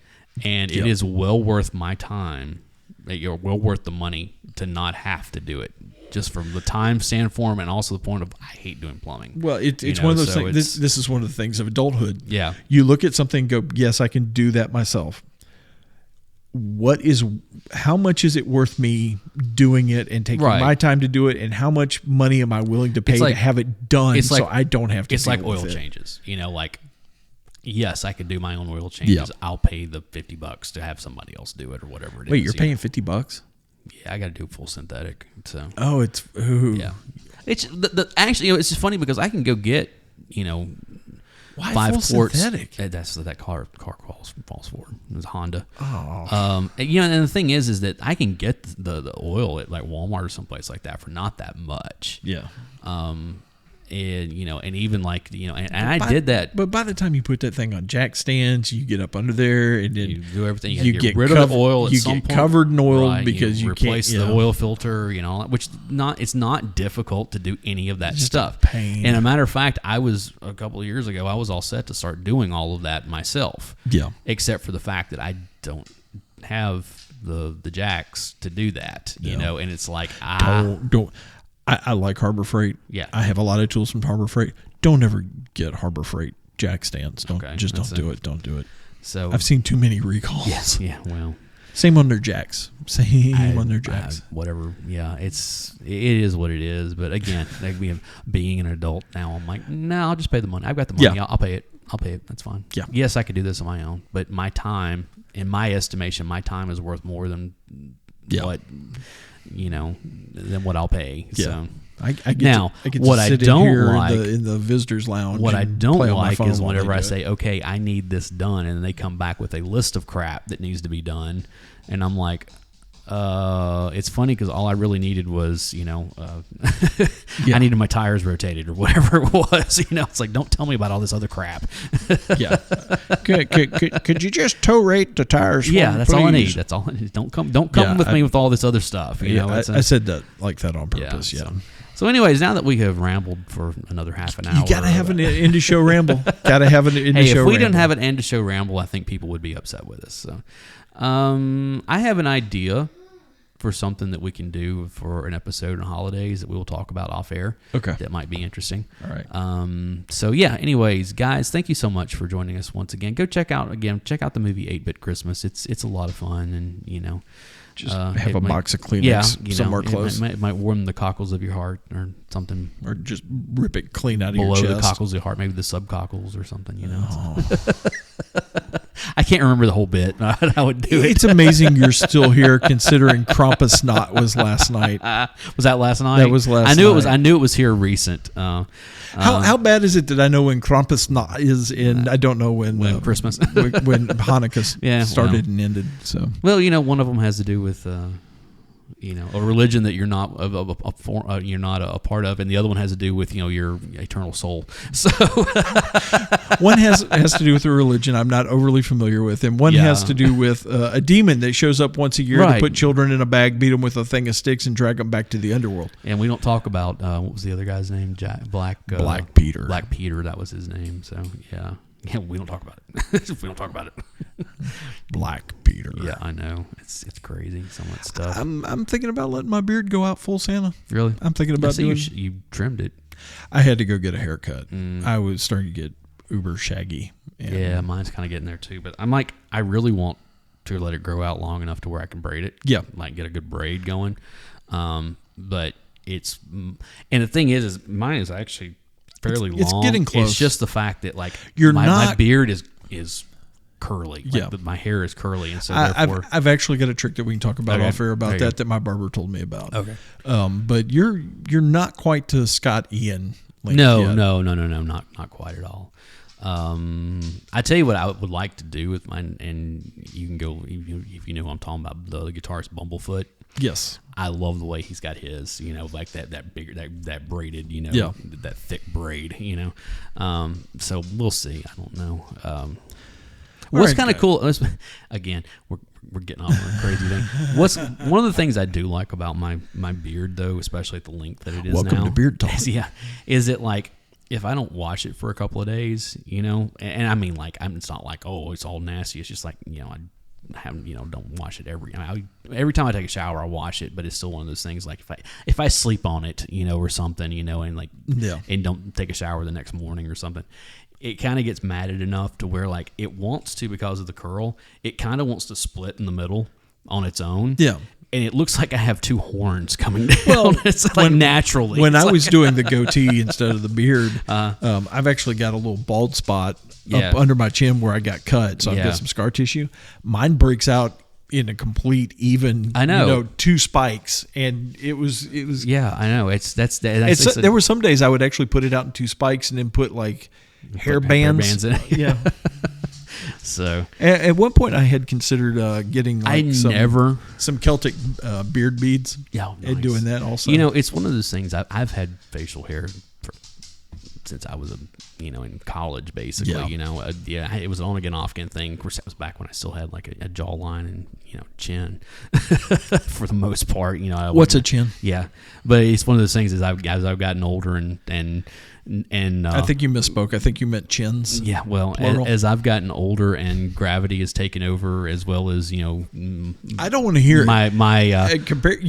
and it is well worth my time. You're well worth the money to not have to do it. Just from the time standpoint and also the point of I hate doing plumbing. Well, it's one of those things. This is one of the things of adulthood. Yeah. You look at something and go, yes, I can do that myself. How much is it worth me doing it and taking my time to do it, and how much money am I willing to pay to have it done so I don't have to It's deal like oil with it. changes. Yes, I could do my own oil changes. Yeah. I'll pay the $50 to have somebody else do it or whatever it is. Wait, you're paying $50? Yeah, I got to do full synthetic. So Yeah. It's actually it's just funny because I can go get Why 5 full quarts. synthetic? That's that car falls for. It was Honda. Oh. And the thing is that I can get the oil at like Walmart or someplace like that for not that much. Yeah. And and even and I did that. But by the time you put that thing on jack stands, you get up under there and then You do everything. You, you get get rid of the oil at you some get point. covered in oil Right, because you replace can't, the oil filter, which it's not difficult to do any of that Just stuff. a pain. And a matter of fact, I was a couple of years ago, I was all set to start doing all of that myself. Yeah. Except for the fact that I don't have the jacks to do that, and it's like Don't. I like Harbor Freight. Yeah. I have a lot of tools from Harbor Freight. Don't ever get Harbor Freight jack stands. Don't Okay, just don't that's do it. it. Don't do it. So I've seen too many recalls. yeah, well, Same on their jacks. Same on their jacks. whatever. Yeah, it is what it is. But again, being an adult now, I'm like, no, I'll just pay the money. I've got the money. Yeah. I'll pay it. That's fine. Yeah. Yes, I could do this on my own, but my time, in my estimation, my time is worth more than what than what I'll pay. Yeah. So. I get Now, to, I get what to I sit don't in here like- in the visitors lounge. What I and don't play on my like phone is while whenever they I do it. say, okay, I need this done, and then they come back with a list of crap that needs to be done, and I'm like, it's funny because all I really needed was, I needed my tires rotated or whatever it was. It's like, don't tell me about all this other crap. Yeah. Could you just tow rate the tires? For Yeah, me, that's all I need. please? That's all I need. Don't come Yeah, with me with all this other stuff. I said that like that on purpose. Yeah. So anyways, now that we have rambled for another half an hour. You gotta have an end of show ramble. Gotta have an end of Hey, show if we ramble. didn't have an end of show ramble, I think people would be upset with us. So, I have an idea for something that we can do for an episode on holidays that we will talk about off air. Okay. That might be interesting. All right. So yeah, anyways, guys, thank you so much for joining us once again. Go check out the movie 8-Bit Christmas. It's a lot of fun, and Just have a box of Kleenex yeah, somewhere close. It might warm the cockles of your heart or something. Or just rip it clean out of Below your chest. the cockles of your heart, maybe the subcockles or something, Oh. I can't remember the whole bit, but I would do it. It's amazing you're still here considering Krampusnacht was last night. Was that last night? That was last I knew night. it was. I knew it was here recent. How bad is it that I know when Krampusnacht is in? I don't know when Christmas, when Hanukkah started and ended. So well, one of them has to do with a religion that you're not you're not a part of, and the other one has to do with your eternal soul. So one has to do with a religion I'm not overly familiar with, and one has to do with a demon that shows up once a year to put children in a bag, beat them with a thing of sticks, and drag them back to the underworld. And we don't talk about what was the other guy's name? Black Peter. Black Peter, that was his name. So yeah, we don't talk about it. We don't talk about it. Black Peter. Yeah, I know. It's crazy. Some of that stuff. I'm thinking about letting my beard go out full Santa. Really? I'm thinking about doing. You trimmed it. I had to go get a haircut. I was starting to get uber shaggy. Yeah, mine's kind of getting there too. But I'm like, I really want to let it grow out long enough to where I can braid it. Yeah, like get a good braid going. But it's and the thing is mine is actually fairly long. It's getting close. It's just the fact that like my beard is curly. Like my hair is curly, and so therefore I've actually got a trick that we can talk about off air about that my barber told me about. Okay. But you're not quite to Scott Ian. No, not quite at all. I tell you what I would like to do with mine, and you can go if you know what I'm talking about. The guitarist Bumblefoot. Yes, I love the way he's got his, like that bigger, that braided, that thick braid, So we'll see. I don't know. What's kind of cool? Again, we're getting off on a crazy thing. What's one of the things I do like about my beard, though, especially at the length that it is Welcome now. to Beard Talk. Is it like if I don't wash it for a couple of days, and I mean like it's not like it's all nasty. It's just like I have don't wash it every time I take a shower I wash it, but it's still one of those things like if I sleep on it or something and like and don't take a shower the next morning or something, it kind of gets matted enough to where like it wants to, because of the curl, it kind of wants to split in the middle on its own. Yeah. And it looks like I have two horns coming down. Well, it's like naturally. When I was doing the goatee instead of the beard, I've actually got a little bald spot up under my chin where I got cut, so I've got some scar tissue. Mine breaks out in a complete even. I know, two spikes, and it was. Yeah, I know. There were some days I would actually put it out in two spikes and then put like hair bands in it. Yeah. So at one point I had considered getting some Celtic beard beads. Yeah, nice. And doing that also. It's one of those things. I've had facial hair since I was in college, basically. It was an on again off again thing. Of course, that was back when I still had like a jawline and chin for the most part. What's a chin? Yeah, but it's one of those things as I've gotten older and I think you misspoke. I think you meant chins. Yeah, well, as I've gotten older and gravity has taken over, as well as I don't want to hear my compared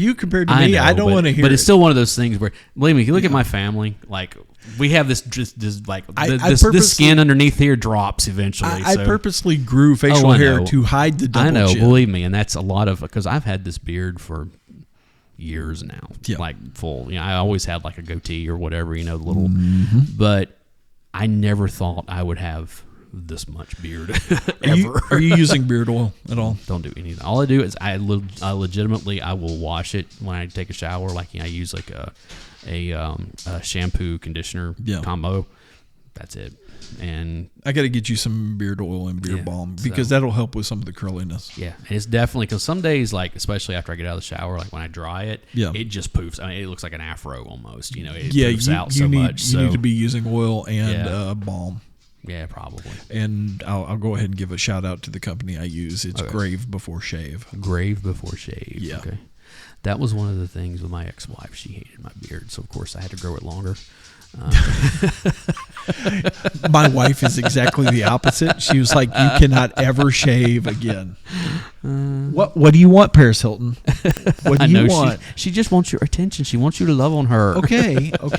to me. I don't want to hear. But it's still one of those things where, believe me, if you look at my family, like we have this this skin underneath here drops eventually. I purposely grew facial hair to hide the double I know, chin. believe me, and that's a lot of because I've had this beard for years now, like full. I always had like a goatee or whatever, the little. But I never thought I would have this much beard ever. Are you using beard oil at all? Don't do anything. All I do is I legitimately I will wash it when I take a shower. Like I use like a shampoo conditioner combo. That's it. And I got to get you some beard oil and beard balm because that'll help with some of the curliness. Yeah, and it's definitely because some days, like especially after I get out of the shower, like when I dry it, it just poofs. I mean, it looks like an afro almost. It poofs out so much. You need to be using oil and balm. Yeah, probably. And I'll go ahead and give a shout out to the company I use. It's Grave Before Shave. Grave Before Shave. Yeah. Okay. That was one of the things with my ex-wife. She hated my beard, so of course I had to grow it longer. My wife is exactly the opposite. She was like, "You cannot ever shave again." What do you want, Paris Hilton? What do you want? She just wants your attention. She wants you to love on her. Okay. Well,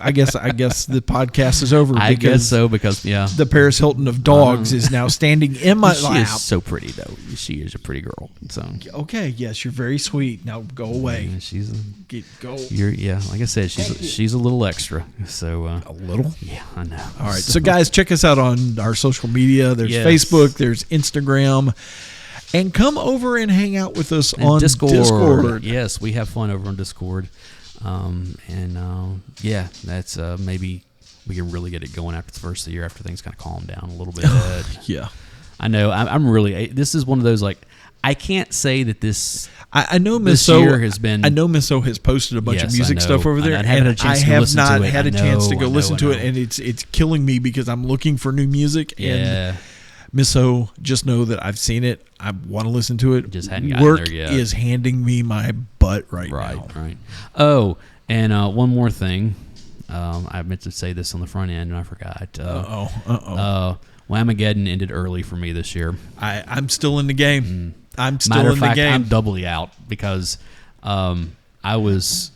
I guess the podcast is over. I guess so because the Paris Hilton of dogs is now standing in my she lap. is so pretty though. She is a pretty girl. So okay, yes, you're very sweet. Now go away. Yeah, she's go. Like I said, she's a little extra. So a little. Yeah, I know. All right, so guys, check us out on our social media. There's Facebook. There's Instagram. And come over and hang out with us on Discord. Yes, we have fun over on Discord. That's maybe we can really get it going after the first of the year, after things kind of calm down a little bit. Yeah. I know. I'm really. This is one of those, like, I can't say that this. I know Miss O year has been. I know Miss O has posted a bunch of music stuff over there, I have not had a chance to go listen to it, and it's killing me because I'm looking for new music. And Miss O, just know that I've seen it. I want to listen to it. Just hadn't gotten Work there yet. is handing me my butt right now. Right. Oh, and one more thing. I meant to say this on the front end, and I forgot. Whamageddon ended early for me this year. I'm still in the game. I'm still Matter in of the fact, game. I'm doubly out because I was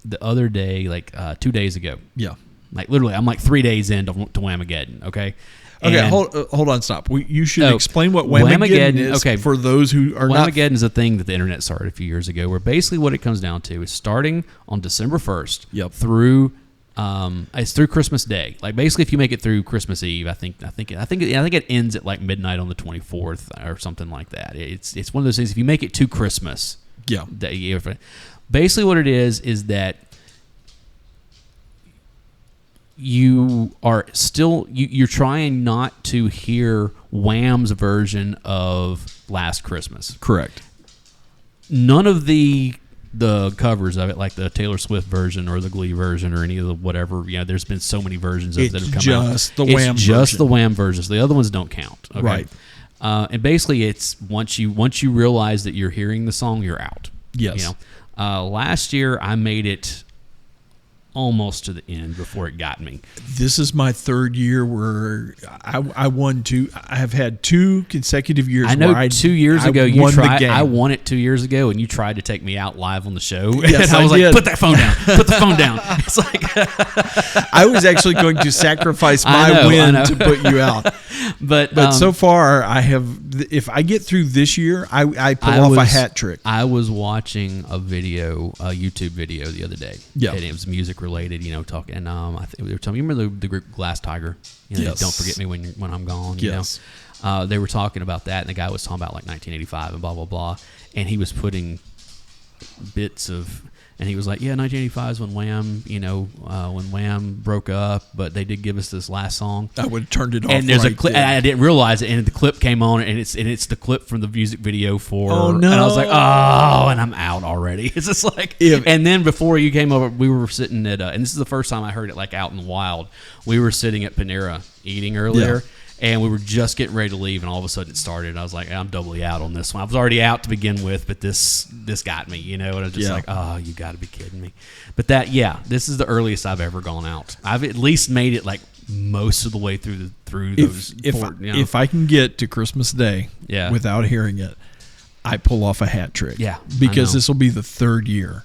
the other day, like 2 days ago. Yeah. Like literally, I'm like 3 days into Whamageddon. Okay. Okay, And hold on, stop. You should explain what Whamageddon is for those who are not. Whamageddon is a thing that the internet started a few years ago, where basically what it comes down to is starting on December 1st through it's through Christmas Day. Like basically, if you make it through Christmas Eve, I think it ends at like midnight on the 24th or something like that. It's one of those things. If you make it to Christmas, basically what it is that you are still you're trying not to hear Wham's version of Last Christmas. Correct. None of the covers of it, like the Taylor Swift version or the Glee version or any of the whatever, there's been so many versions of it that have come out. It's just the Wham versions. The other ones don't count. Okay? Right. And basically, it's once you realize that you're hearing the song, you're out. Yes. Last year I made it almost to the end before it got me. This is my third year where I won two. I have had 2 consecutive years. I know. Where 2 years ago you won tried. the game. I won it 2 years ago, and you tried to take me out live on the show. Yes, and I was did. like, "Put that phone down. Put the phone down." It's like I was actually going to sacrifice my win to put you out. But so far, I have. If I get through this year, I pull off a hat trick. I was watching a YouTube video the other day. Yeah, and it was music related. Talking. And I think they were telling me. You remember the group Glass Tiger? Yes. Don't forget me when I'm gone. Yes. They were talking about that, and the guy was talking about like 1985 and blah blah blah, and he was putting bits of. And he was like, "Yeah, 1985 is when Wham, when Wham broke up, but they did give us this last song." I would have turned it off. And there's a clip. I didn't realize it, and the clip came on, and it's the clip from the music video for. Oh no! And I was like, "Oh," and I'm out already. It's just like. And then before you came over, we were sitting at, and this is the first time I heard it like out in the wild. We were sitting at Panera eating earlier. Yeah. And we were just getting ready to leave, and all of a sudden it started. And I was like, I'm doubly out on this one. I was already out to begin with, but this got me, And I was just like, oh, you got to be kidding me. But this is the earliest I've ever gone out. I've at least made it like most of the way through those. If I can get to Christmas Day without hearing it, I pull off a hat trick. Yeah, because this will be the third year.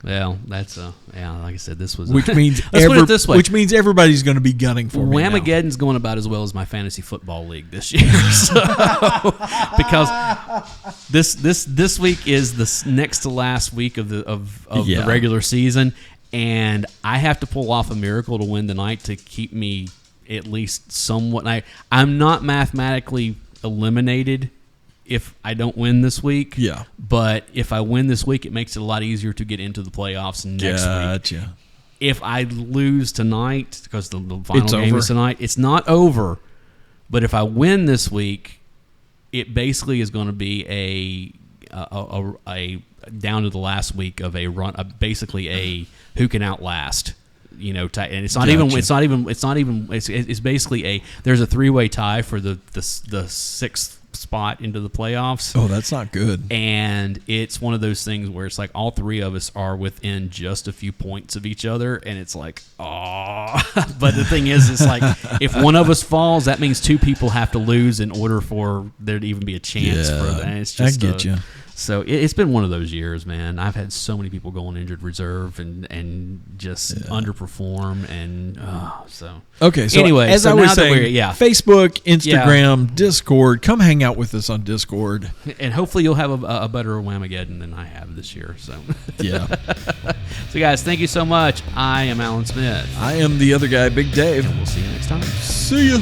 Well, that's like I said, this was which means let's put it this way. Which means everybody's going to be gunning for me. Whamageddon's going about as well as my fantasy football league this year. So, because this week is the next to last week of the regular season, and I have to pull off a miracle to win tonight to keep me at least somewhat. I'm not mathematically eliminated if I don't win this week. Yeah. But if I win this week, it makes it a lot easier to get into the playoffs next week. If I lose tonight, because the final game is tonight, it's not over. But if I win this week, it basically is going to be a down to the last week of a run, basically a who can outlast and it's not Gotcha. it's basically there's a 3-way tie for the 6th spot into the playoffs. Oh, that's not good. And it's one of those things where it's like all 3 of us are within just a few points of each other, and it's like, oh. But the thing is, it's like if one of us falls, that means 2 people have to lose in order for there to even be a chance for that. And it's just I get you. So it's been one of those years, man. I've had so many people go on injured reserve and just underperform, and so. Okay, so anyway, as so I now was that saying, Facebook, Instagram, Discord, come hang out with us on Discord. And hopefully you'll have a better Whamageddon than I have this year. So yeah. So guys, thank you so much. I am Alan Smith. I am the other guy, Big Dave. And we'll see you next time. See ya.